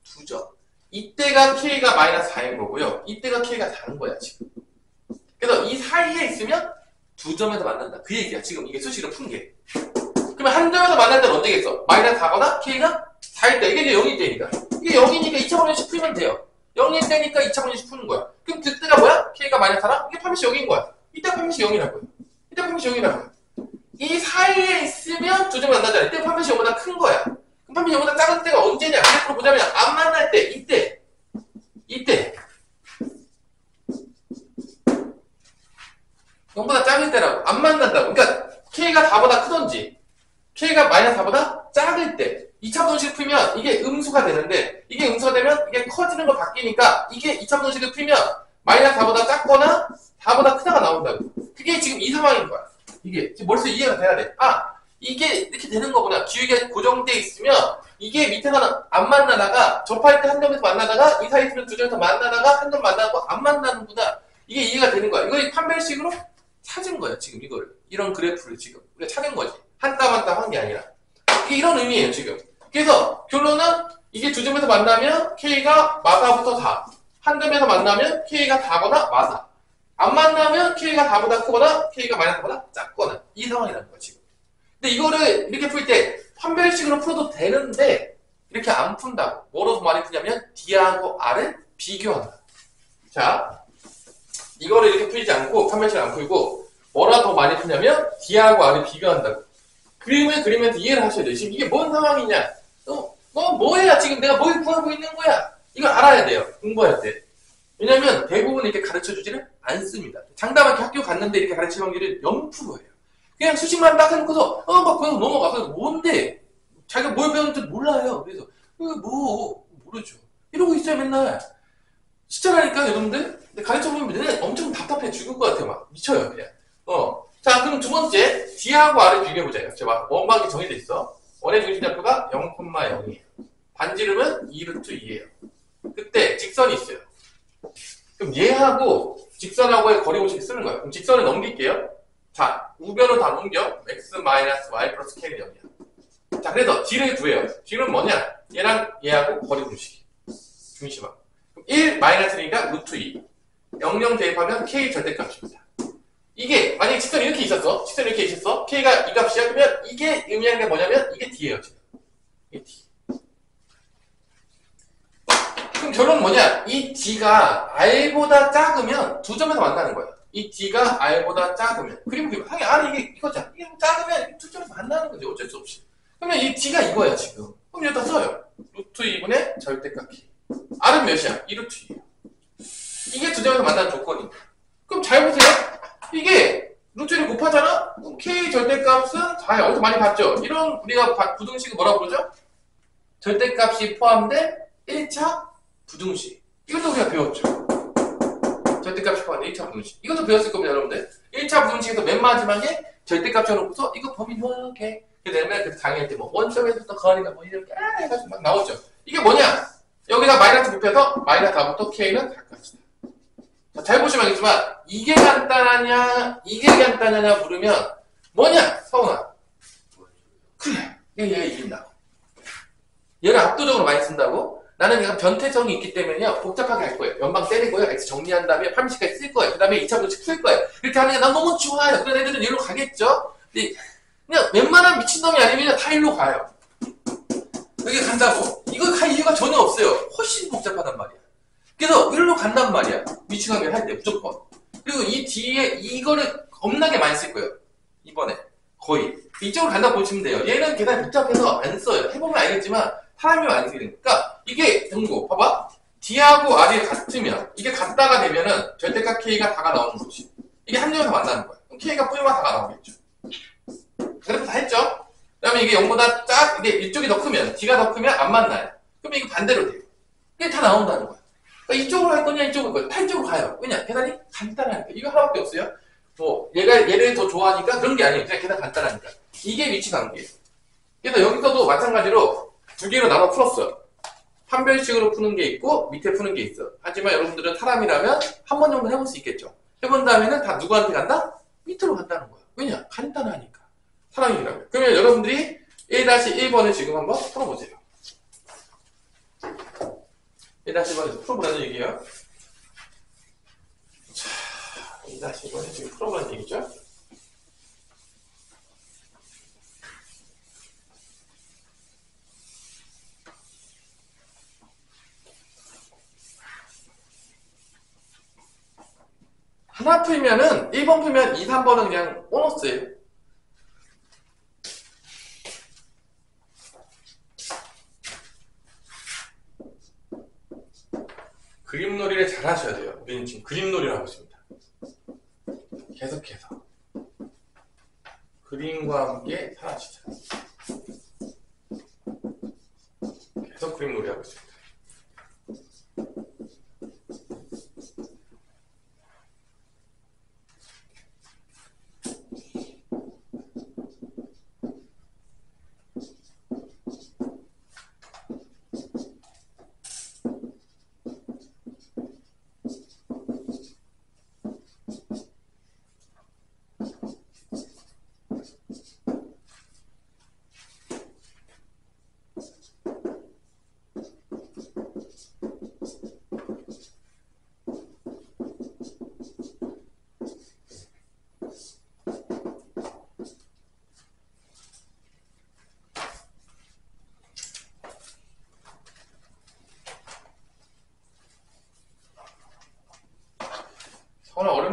2점. 이때가 K가 마이너스 4인 거고요. 이때가 K가 4인 거야, 지금. 그래서 이 사이에 있으면 2점에서 만난다. 그 얘기야, 지금. 이게 수식으로 푼 게. 그러면 한 점에서 만날 때는 언제겠어? 마이너스 4거나 K가 4일 때. 이게 이제 0일 때니까. 이게 0이니까 2차 방정식 풀면 돼요. 0일 때니까 2차 방정식 푸는 거야. 그럼 그때가 뭐야? K가 마이너스 4랑? 이게 판별식 0인 거야. 이때 판별식 0이라고요. 이때 판별식 0이라고요. 이 사이에 있으면 2점 만나잖아. 이때 판별식 0보다 큰 거야. 그럼 판별식 0보다 작은 때가 언제냐? 그래프로 보자면 안 만날 때. 이때. 0보다 작을 때라고. 안 만난다고. 그러니까 K가 4보다 크던지 K가 마이너스 4보다 작을 때 2차 분식을 풀면 이게 음수가 되는데 이게 음수가 되면 이게 커지는 거 바뀌니까 이게 2차 분식을 풀면 마이너스 4보다 작거나 4보다 크다가 나온다고. 그게 지금 이 상황인 거야. 이게 지금 머릿속에 이해가 돼야 돼. 이게 이렇게 되는 거구나. 기울기가 고정돼 있으면 이게 밑에서는 안 만나다가 접할 때 한 점에서 만나다가 이 사이 있으면 두 점에서 만나다가 한 점 만나고 안 만나는구나. 이게 이해가 되는 거야. 이걸 판별식으로 찾은 거야. 지금 이거를. 이런 그래프를 지금 우리가 찾은 거지. 한 땀 한 땀 한 게 아니라. 이게 이런 의미예요. 지금. 그래서 결론은 이게 두 점에서 만나면 K가 마사부터 4. 한 점에서 만나면 K가 다거나 마사. 안 만나면 K가 다보다 크거나 K가 마이너스보다 작거나 이 상황이라는 거야 지금. 근데 이거를 이렇게 풀 때 판별식으로 풀어도 되는데 이렇게 안 푼다고. 뭐로 많이 푸냐면 D하고 R을 비교한다. 자, 이거를 이렇게 풀지 않고 판별식 안 풀고 뭐라 더 많이 푸냐면 D하고 R을 비교한다고. 그림을 그리면서 이해를 하셔야 돼요. 지금 이게 뭔 상황이냐? 너 뭐야? 지금 내가 뭘 구하고 있는 거야? 이걸 알아야 돼요. 공부할 때. 왜냐면 대부분 이렇게 가르쳐주지를 않습니다. 장담하게 학교 갔는데 이렇게 가르칠 확률이 0%예요. 그냥 수식만 딱 해놓고서 막 거기서 넘어가. 그래서 뭔데? 자기가 뭘 배웠는지 몰라요. 그래서 모르죠. 이러고 있어요 맨날. 진짜라니까 여러분들. 근데 가르쳐보면 얘네 엄청 답답해 죽을 것 같아요. 막 미쳐요 그냥. 자 그럼 두 번째 D하고 R을 비교해보자요. 제가 원방이 정해져 있어. 원의 중심좌표가 0,0이에요. 반지름은 2루트 2예요. 그때 직선이 있어요. 그럼 얘하고 직선하고의 거리 공식 쓰는 거예요. 그럼 직선을 넘길게요. 자, 우변으로 다 넘겨. x 마이너스 y 플러스 k는 0이야. 자, 그래서 D를 구해요. D는 뭐냐? 얘랑 얘하고 거리 공식이. 중심하고. 1 마이너스니까 루트 2. 00 대입하면 k 절대값입니다. 이게 만약에 직선이 이렇게 있었어. 직선이 이렇게 있었어. k가 이 값이야. 그러면 이게 의미하는 게 뭐냐면 이게 D예요. 지금. 이게 D. 그럼 결론은 뭐냐? 이 D가 R보다 작으면 두 점에서 만나는 거야. 이 D가 R보다 작으면. 그리고 당연히 R이 이거잖아. 이게 작으면 두 점에서 만나는 거지. 어쩔 수 없이. 그러면 이 D가 이거야, 지금. 그럼 여기다 써요. 루트 2분의 절대값 K. R은 몇이야? 2루트 2예요. 이게 두 점에서 만나는 조건입니다. 그럼 잘 보세요. 이게 루트 1을 곱하잖아? 그럼 K 절대값은 4야. 어디서 많이 봤죠? 이런 우리가 부등식을 뭐라고 부르죠? 절대값이 포함된 1차 부등식. 이것도 우리가 배웠죠. 절대값이 포함된 1차 부등식. 이것도 배웠을 겁니다, 여러분들. 1차 부등식에서 맨 마지막에 절대값 쳐놓고서 이거 범위 이렇게. 그다음에 그 강의할 때 뭐 원점에서부터 거리가 뭐 이렇게 해가지고 막 나오죠. 이게 뭐냐? 여기가 마이너스 곱해서 마이너스 4부터 K는 4까지다. 자, 잘 보시면 알겠지만 이게 간단하냐 이게 간단하냐 물으면 뭐냐? 서훈아. 그래. 얘 이긴다고. 얘를 압도적으로 많이 쓴다고? 나는 얘가 변태성이 있기 때문에요. 복잡하게 할 거예요. 연방 때리고요. X 정리한 다음에 판별식까지 쓸 거예요. 그 다음에 2차 분식 쓸 거예요. 이렇게 하는 게 난 너무 좋아요. 그런 애들은 일로 가겠죠? 근데 그냥 웬만한 미친놈이 아니면 다 일로 가요. 여기 간다고. 이거 갈 이유가 전혀 없어요. 훨씬 복잡하단 말이야. 그래서 일로 간단 말이야. 미치광이를 할 때 무조건. 그리고 이 뒤에 이거를 겁나게 많이 쓸 거예요. 이번에. 거의. 이쪽으로 간다고 보시면 돼요. 얘는 계산이 복잡해서 안 써요. 해보면 알겠지만 사람이 많이 쓰게 되니까 이게 정보. 봐봐. D하고 R이 같으면 이게 같다가 되면은 절대값 K가 다가 나오는 거지. 이게 한 점에서 만나는 거야. 그럼 K가 뿌리만 다가 나오겠죠. 그래서 다 했죠? 그 다음에 이게 0보다 이게 이쪽이 더 크면, D가 더 크면 안 만나요. 그럼 이게 반대로 돼요. 이게 다 나온다는 거야. 그러니까 이쪽으로 할 거냐, 이쪽으로 할 거냐. 다 이쪽으로 가요. 왜냐? 계산이 간단하니까. 이거 하나밖에 없어요. 뭐, 얘를 더 좋아하니까 그런 게 아니에요. 그냥 계산 간단하니까. 이게 위치 관계예요. 그래서 여기서도 마찬가지로 두 개로 나눠 풀었어요. 판별식으로 푸는 게 있고, 밑에 푸는 게 있어. 하지만 여러분들은 사람이라면 한 번 정도 해볼 수 있겠죠. 해본 다음에는 다 누구한테 간다? 밑으로 간다는 거야. 왜냐? 간단하니까. 사람이라면. 그러면 여러분들이 1-1번을 지금 한번 풀어보세요. 1-1번에서 풀어보라는 얘기예요. 자, 1-1번에 지금 풀어보라는 얘기죠. 하나 풀면은 1번 풀면 2, 3번은 그냥 보너스예요. 그림놀이를 잘 하셔야 돼요. 우리는 지금 그림놀이를 하고 있습니다. 계속해서 그림과 함께 사라지자. 계속 그림놀이 하고 있습니다.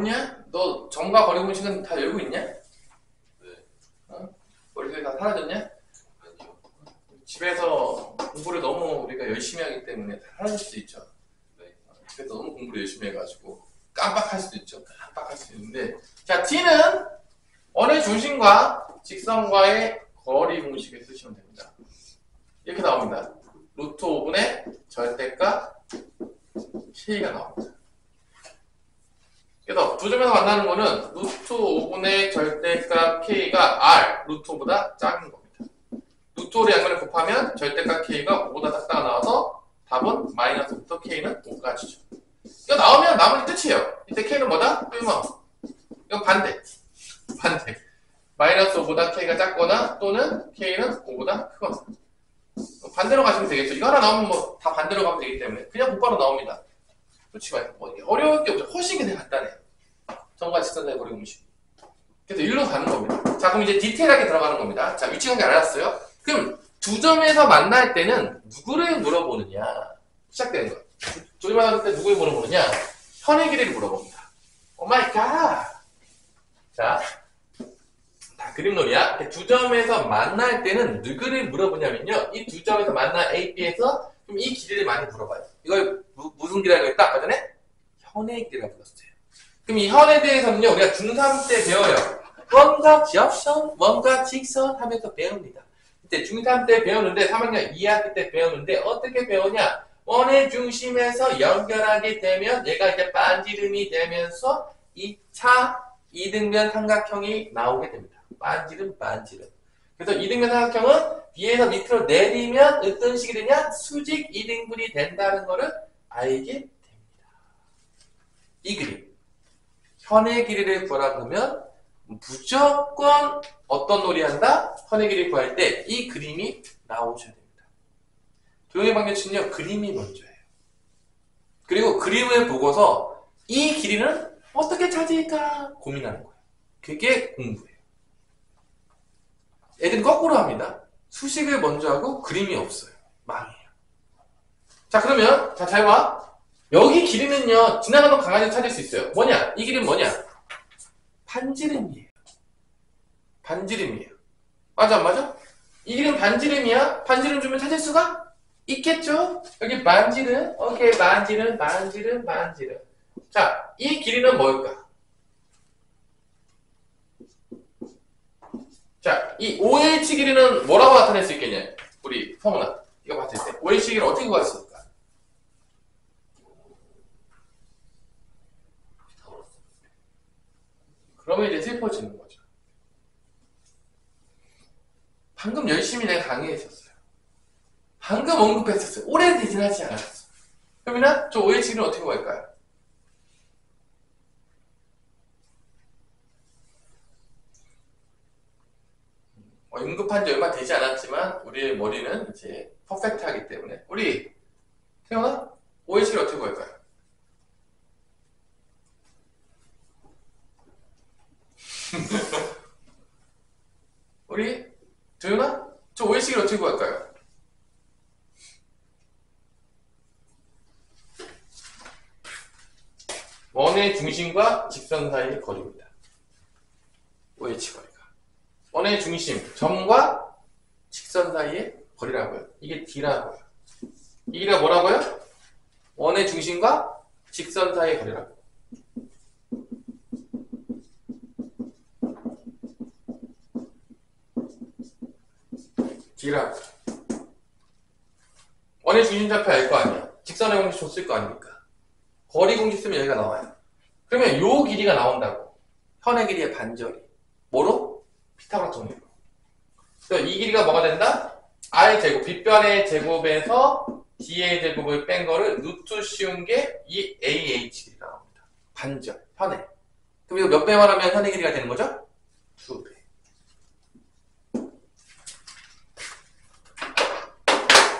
외웠냐? 너 점과 거리 공식은 다 외우고 있냐? 네. 머릿속에 다 사라졌냐? 아니요. 집에서 공부를 너무 우리가 열심히 하기 때문에 다 사라질 수 있죠. 네. 집에서 너무 공부를 열심히 해가지고 깜빡할 수도 있죠. 깜빡할 수도 있는데, 자, t는 원의 중심과 직선과의 거리 공식을 쓰시면 됩니다. 이렇게 나옵니다. 루트 5분의 절대값 k가 나옵니다. 그래서 두 점에서 만나는 거는 루트 5분의 절대값 k가 r, 루트 5보다 작은 겁니다. 루트 5를 양면에 곱하면 절대값 k가 5보다 작다가 나와서 답은 마이너스 5부터 k는 5까지죠. 이거 나오면 나머지 끝이에요. 이때 k는 뭐다? 뿔머. 이거 반대. 마이너스 5보다 k가 작거나 또는 k는 5보다 크거나. 반대로 가시면 되겠죠. 이거 하나 나오면 뭐 다 반대로 가면 되기 때문에 그냥 곧바로 나옵니다. 그렇지 말고 뭐 어려울 게 없죠. 훨씬 그냥 간단해요. 점과 직선사의 거리 공식. 그래서 일로 가는 겁니다. 자, 그럼 이제 디테일하게 들어가는 겁니다. 자, 위치관계 알았어요? 그럼 두 점에서 만날 때는 누구를 물어보느냐? 시작되는 거예요. 두 점에서 만날 때 누구를 물어보느냐? 현의 길이를 물어봅니다. 오 마이 갓! 자, 다 그림놀이야. 두 점에서 만날 때는 누구를 물어보냐면요. 이 두 점에서 만난 A, B에서 좀 이 길이를 많이 물어봐요. 이걸 무슨 길이라고 했다? 아까 전에? 현의 길이라고 불렀어요. 그럼 이 현에 대해서는요, 우리가 중3 때 배워요. 원과 접선, 원과 직선 하면서 배웁니다. 그때 중3 때 배우는데, 3학년 2학기 때 배우는데, 어떻게 배우냐? 원의 중심에서 연결하게 되면, 얘가 이제 반지름이 되면서 2차 이등변 삼각형이 나오게 됩니다. 반지름. 그래서 이등변 삼각형은 위에서 밑으로 내리면 어떤 식이 되냐? 수직 이등분이 된다는 것을 알게 됩니다. 이 그림. 현의 길이를 구하라 그러면 무조건 어떤 놀이 한다? 현의 길이를 구할 때 이 그림이 나오셔야 됩니다. 도형의 방정식은요, 그림이 먼저예요. 그리고 그림을 보고서 이 길이는 어떻게 찾을까 고민하는 거예요. 그게 공부예요. 애들은 거꾸로 합니다. 수식을 먼저 하고 그림이 없어요. 망해요. 자, 그러면 잘 봐. 여기 길이는요, 지나가는 강아지 찾을 수 있어요. 뭐냐? 이 길이는 뭐냐? 반지름이에요. 맞아, 안 맞아? 이 길이는 반지름이야. 반지름 주면 찾을 수가 있겠죠? 여기 반지름, 오케이, 반지름. 자, 이 길이는 뭘까? 자, 이 OH 길이는 뭐라고 나타낼 수 있겠냐? 우리 성훈아, 이거 봤을 때 OH 길이는 어떻게 구할 수 있을까? 그러면 이제 슬퍼지는 거죠. 방금 열심히 내가 강의했었어요. 방금 언급했었어요. 오래되진 하지 않았어. 그러면 저 OH 길이는 어떻게 구할까요? 언급한 지 얼마 되지 않았지만 우리의 머리는 이제 퍼펙트하기 때문에 우리 태영아 OH를 어떻게 구할까요? 우리 도윤아 저 OH를 어떻게 구할까요? 원의 중심과 직선 사이의 거리입니다. OH 거리. 원의 중심, 점과 직선 사이의 거리라고요. 이게 D라고요. 이 길이가 뭐라고요? 원의 중심과 직선 사이의 거리라고. D라고. 원의 중심좌표 알 거 아니야. 직선의 공식 줬을 거 아닙니까? 거리 공식 쓰면 여기가 나와요. 그러면 요 길이가 나온다고. 현의 길이의 반절이. 뭐로? 피타고라 정리로. 그래서 이 길이가 뭐가 된다? r의 제곱, 빗변의 제곱에서 d의 제곱을 뺀 거를 루트 씌운 게 이 AH 길이가 나옵니다. 반절, 현의. 그럼 이거 몇 배만 하면 현의 길이가 되는 거죠? 2배.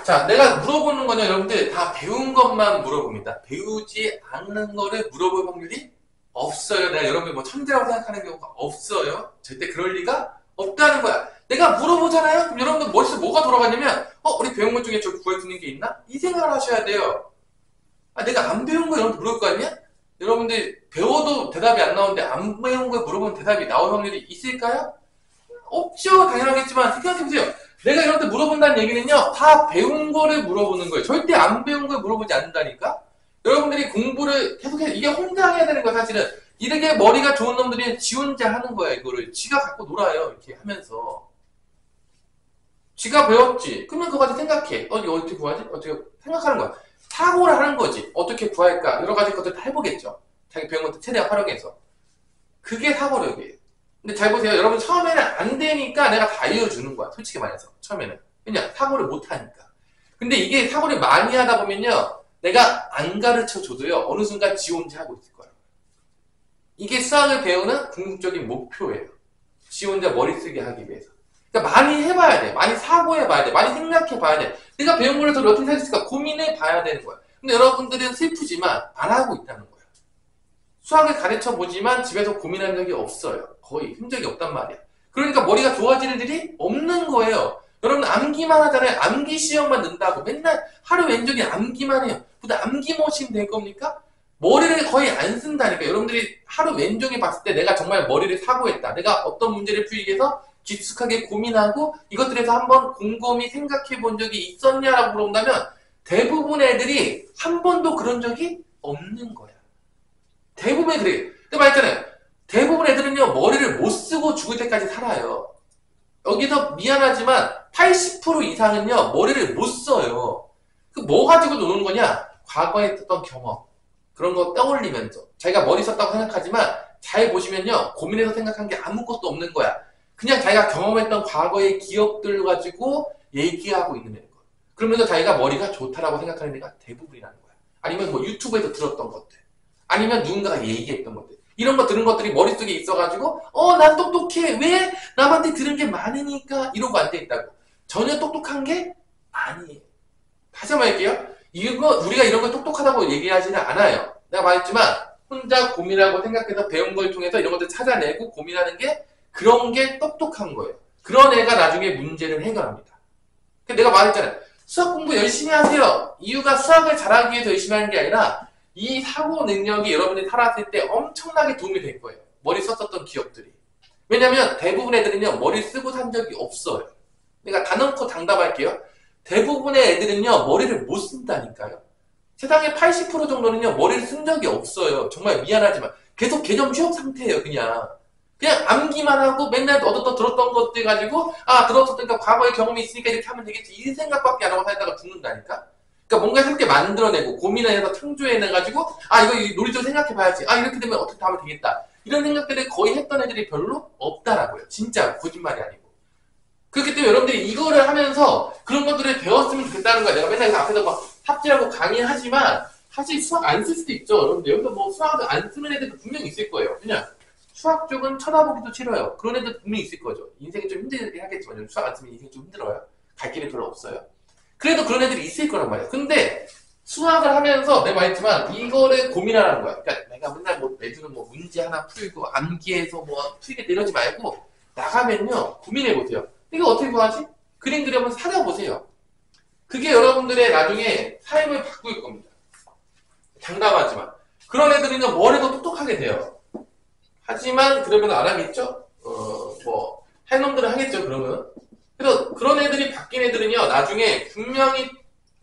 자, 내가 물어보는 거는 여러분들 다 배운 것만 물어봅니다. 배우지 않는 거를 물어볼 확률이 없어요. 내가 여러분이 뭐 천재라고 생각하는 경우가 없어요. 절대 그럴 리가 없다는 거야. 내가 물어보잖아요? 그럼 여러분들 머릿속에 뭐가 돌아가냐면 우리 배운 것 중에 저 구할 수 있는 게 있나? 이 생각을 하셔야 돼요. 내가 안 배운 거 여러분들 물어볼 거 아니야? 여러분들 배워도 대답이 안 나오는데 안 배운 걸 물어보면 대답이 나올 확률이 있을까요? 없죠. 당연하겠지만 생각해보세요. 내가 여러분들 물어본다는 얘기는요, 다 배운 거를 물어보는 거예요. 절대 안 배운 걸 물어보지 않는다니까? 여러분들이 공부를 계속해서 이게 혼자 해야 되는 거야, 사실은. 이렇게 머리가 좋은 놈들이 지 혼자 하는 거야, 이거를. 지가 갖고 놀아요, 이렇게 하면서. 지가 배웠지. 그러면 그거 가지고 생각해. 이거 어떻게 구하지? 어떻게 생각하는 거야. 사고를 하는 거지. 어떻게 구할까? 여러 가지 것들 다 해보겠죠. 자기 배운 것들 최대한 활용해서. 그게 사고력이에요. 근데 잘 보세요. 여러분 처음에는 안 되니까 내가 다 알려주는 거야. 솔직히 말해서. 처음에는. 그냥 사고를 못 하니까. 근데 이게 사고를 많이 하다 보면요. 내가 안 가르쳐 줘도요. 어느 순간 지 혼자 하고 있을 거예요. 이게 수학을 배우는 궁극적인 목표예요. 지 혼자 머리 쓰게 하기 위해서. 그러니까 많이 해봐야 돼. 많이 사고해봐야 돼. 많이 생각해봐야 돼. 내가 배운 거를 더 어떻게 살수 있을까 고민해봐야 되는 거야. 근데 여러분들은 슬프지만 안 하고 있다는 거야. 수학을 가르쳐 보지만 집에서 고민한 적이 없어요. 거의 흔적이 없단 말이야. 그러니까 머리가 좋아지는 일이 없는 거예요. 여러분 암기만 하잖아요. 암기 시험만 낸다고 맨날 하루 왼쪽에 암기만 해요. 근데 암기머신 될 겁니까? 머리를 거의 안 쓴다니까. 여러분들이 하루 왼쪽에 봤을 때 내가 정말 머리를 사고했다. 내가 어떤 문제를 풀기 위해서 깊숙하게 고민하고 이것들에서 한번 곰곰이 생각해 본 적이 있었냐라고 물어본다면 대부분의 애들이 한 번도 그런 적이 없는 거야. 대부분이 그래요. 근데 말했잖아요. 대부분 애들은요, 머리를 못 쓰고 죽을 때까지 살아요. 여기서 미안하지만 80% 이상은요, 머리를 못 써요. 그 뭐 가지고 노는 거냐? 과거에 했던 경험. 그런 거 떠올리면서. 자기가 머리 썼다고 생각하지만 잘 보시면요, 고민해서 생각한 게 아무것도 없는 거야. 그냥 자기가 경험했던 과거의 기억들 가지고 얘기하고 있는 애인 거야. 그러면서 자기가 머리가 좋다라고 생각하는 애가 대부분이라는 거야. 아니면 뭐 유튜브에서 들었던 것들. 아니면 누군가가 얘기했던 것들. 이런 거 들은 것들이 머릿속에 있어가지고 난 똑똑해. 왜? 남한테 들은 게 많으니까 이러고 앉아있다고. 전혀 똑똑한 게 아니에요. 다시 한번 할게요. 이거 우리가 이런 걸 똑똑하다고 얘기하지는 않아요. 내가 말했지만 혼자 고민하고 생각해서 배운 걸 통해서 이런 것들 찾아내고 고민하는 게 그런 게 똑똑한 거예요. 그런 애가 나중에 문제를 해결합니다. 내가 말했잖아요. 수학 공부 열심히 하세요. 이유가 수학을 잘하기 위해서 열심히 하는 게 아니라 이 사고 능력이 여러분이 살았을 때 엄청나게 도움이 될 거예요. 머리 썼었던 기억들이. 왜냐면 대부분 애들은요, 머리 쓰고 산 적이 없어요. 내가 단언코 장담할게요. 대부분의 애들은요, 머리를 못 쓴다니까요. 세상의 80% 정도는요, 머리를 쓴 적이 없어요. 정말 미안하지만. 계속 개점 취업 상태예요, 그냥. 그냥 암기만 하고 맨날 얻었던 들었던 것들 가지고, 들었으니까 과거의 경험이 있으니까 이렇게 하면 되겠지. 이 생각밖에 안 하고 살다가 죽는다니까? 그러니까 뭔가 새롭게 만들어내고 고민을 해서 창조해내가지고 이거 논리적으로 생각해봐야지. 이렇게 되면 어떻게 하면 되겠다. 이런 생각들을 거의 했던 애들이 별로 없다라고요. 진짜 거짓말이 아니고. 그렇기 때문에 여러분들이 이거를 하면서 그런 것들을 배웠으면 좋겠다는 거야. 내가 맨날 앞에서 막 삽질하고 강의하지만 사실 수학 안 쓸 수도 있죠. 여러분들 여기서 뭐 수학을 안 쓰는 애들도 분명히 있을 거예요. 그냥 수학 쪽은 쳐다보기도 싫어요. 그런 애들 분명히 있을 거죠. 인생이 좀 힘들게 하겠지만 수학 안 쓰면 인생이 좀 힘들어요. 갈 길이 별로 없어요. 그래도 그런 애들이 있을 거란 말이야. 근데 수학을 하면서 내가 말했지만 이거를 고민하라는 거야. 그러니까 내가 맨날 뭐 내주는 뭐 문제 하나 풀고 암기해서 뭐 풀게 이러지 말고 나가면요 고민해보세요. 이거 어떻게 구하지? 그림 그려면 찾아보세요. 그게 여러분들의 나중에 삶을 바꿀 겁니다. 장담하지만. 그런 애들은요 머리도 똑똑하게 돼요. 하지만 그러면 안 하겠죠? 할 놈들은 하겠죠 그러면. 그래서 그런 애들이 바뀐 애들은요 나중에 분명히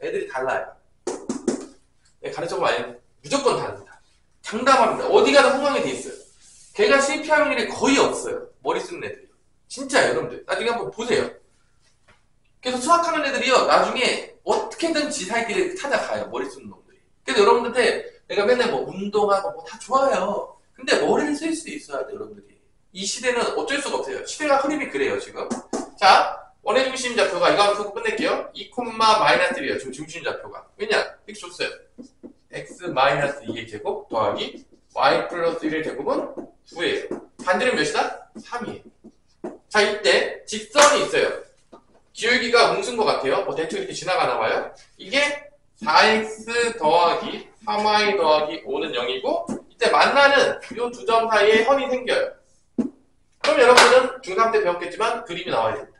애들이 달라요. 가르쳐보면 무조건 다릅니다. 장담합니다. 어디 가든 호강이 돼 있어요. 걔가 실패할 확률이 거의 없어요. 머리 쓰는 애들이. 진짜 여러분들 나중에 한번 보세요. 그래서 수학하는 애들이요 나중에 어떻게든 지 살 길을 찾아가요. 머리 쓰는 놈들이. 그래서 여러분들한테 내가 맨날 뭐 운동하고 뭐 다 좋아요. 근데 머리를 쓸 수 있어야 돼요 여러분들이. 이 시대는 어쩔 수가 없어요. 시대가 흐름이 그래요 지금. 자 원의 중심 좌표가 이거 한번 끝낼게요. 2,-1이에요. 지금 중심 좌표가. 왜냐? 이렇게 줬어요. x-2의 제곱 더하기 y 플러스 1의 제곱은 9예요. 반대는 몇이다? 3이에요. 자 이때 직선이 있어요. 기울기가 뭉순 것 같아요. 대충 이렇게 지나가나 봐요. 이게 4x 더하기 3y 더하기 5는 0이고 이때 만나는 이 두 점 사이에 선이 생겨요. 그럼 여러분들은 중3 때 배웠겠지만 그림이 나와야 됩니다.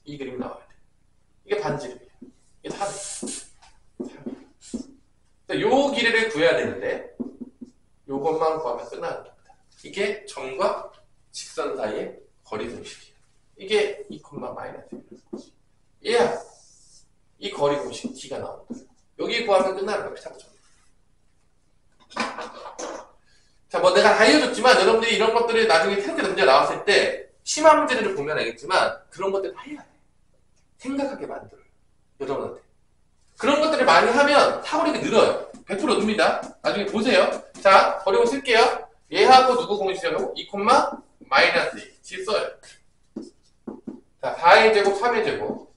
이 그림이 나와야 돼. 이게 반지름이에요. 이게 3이에요. 요 길이를 구해야 되는데 요것만 구하면 끝나는 겁니다. 이게 점과 직선 사이의 거리 공식이에요. 이게 2, 마이너스 1. 얘야. 이 거리 공식 D가 나옵니다. 여기 구하면 끝나는 겁니다. 자, 뭐 내가 다 알려줬지만 여러분들이 이런 것들을 나중에 테스트 문제 나왔을 때 심화 문제를 보면 알겠지만 그런 것들을 해야 돼. 생각하게 만들어요. 여러분한테. 그런 것들을 많이 하면 사고력이 늘어요. 100% 늡니다. 나중에 보세요. 자, 거리공 쓸게요. 얘하고 누구 공식이라고? 2, 마이너스 2. 써요. 자, 4의 제곱, 3의 제곱.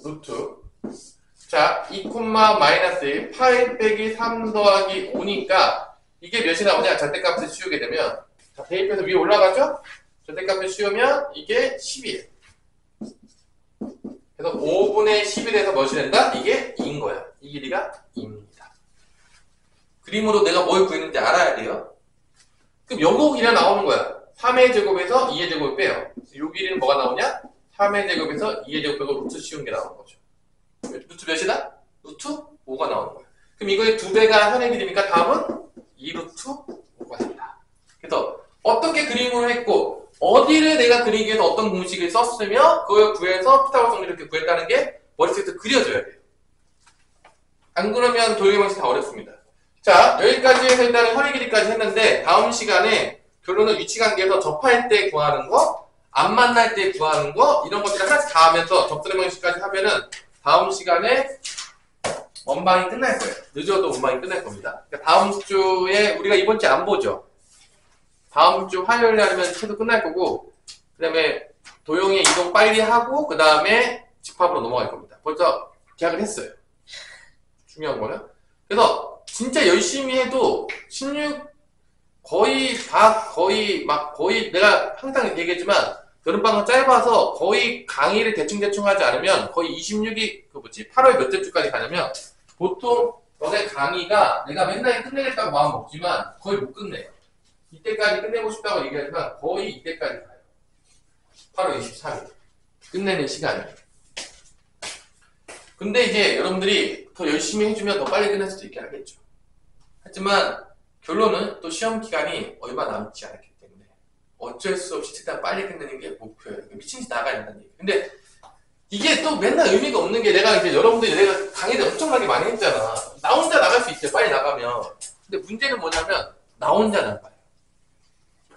루트. 자, 2, 마이너스 1. 8 빼기 3 더하기 5니까 이게 몇이 나오냐? 절대값을 씌우게 되면 자, 대입해서 위에 올라가죠? 절대값을 씌우면 이게 10이에요. 그래서 5분의 10일에서 몇이 된다? 이게 2인 거야. 이 길이가 2입니다. 그림으로 내가 뭘 구했는지 알아야 돼요. 그럼 요거 길이가 나오는 거야. 3의 제곱에서 2의 제곱을 빼요. 요 길이는 뭐가 나오냐? 3의 제곱에서 2의 제곱 빼고 루트 씌운 게 나오는 거죠. 루트 몇이다? 루트 5가 나오는 거야. 그럼 이거의 2배가 현의 길이니까 답은 2루트 5가 된다. 그래서 어떻게 그림으로 했고 어디를 내가 그리기 위해서 어떤 공식을 썼으며 그걸 구해서 피타고라스 정리를 이렇게 구했다는 게 머릿속에서 그려져야 돼요. 안 그러면 도형의 방식 다 어렵습니다. 자, 여기까지 해서 일단은 현의 길이까지 했는데 다음 시간에 결론은 위치관계에서 접할 때 구하는 거, 안 만날 때 구하는 거 이런 것들을 하나씩 다 하면서 접선의 방식까지 하면은 다음 시간에 원방이 끝날 거예요. 늦어도 원방이 끝날 겁니다. 그러니까 다음 주에 우리가 이번 주에 안 보죠. 다음 주 화요일에 하면 채도 끝날 거고 그 다음에 도형의 이동 빨리 하고 그 다음에 집합으로 넘어갈 겁니다. 벌써 계약을 했어요. 중요한 거는. 그래서 진짜 열심히 해도 16 거의 내가 항상 얘기했지만 여름방학 짧아서 거의 강의를 대충 하지 않으면 거의 26이 8월 몇째 주까지 가냐면 보통 너네 강의가 내가 맨날 끝내겠다고 마음 먹지만 거의 못 끝내요. 이때까지 끝내고 싶다고 얘기하지만 거의 이때까지 가요. 8월 23일. 끝내는 시간이. 근데 이제 여러분들이 더 열심히 해주면 더 빨리 끝낼 수도 있게 하겠죠. 하지만 결론은 또 시험 기간이 얼마 남지 않았기 때문에 어쩔 수 없이 최대한 빨리 끝내는 게 목표예요. 미친 듯이 나가야 된다는 얘기. 근데 이게 또 맨날 의미가 없는 게 내가 강의를 엄청나게 많이 했잖아. 나 혼자 나갈 수 있어요. 빨리 나가면. 근데 문제는 뭐냐면 나 혼자 나가요.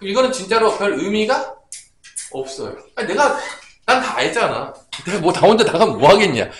이거는 진짜로 별 의미가 없어요. 아니, 난 다 알잖아. 내가 뭐 나 혼자 나가면 뭐 하겠냐.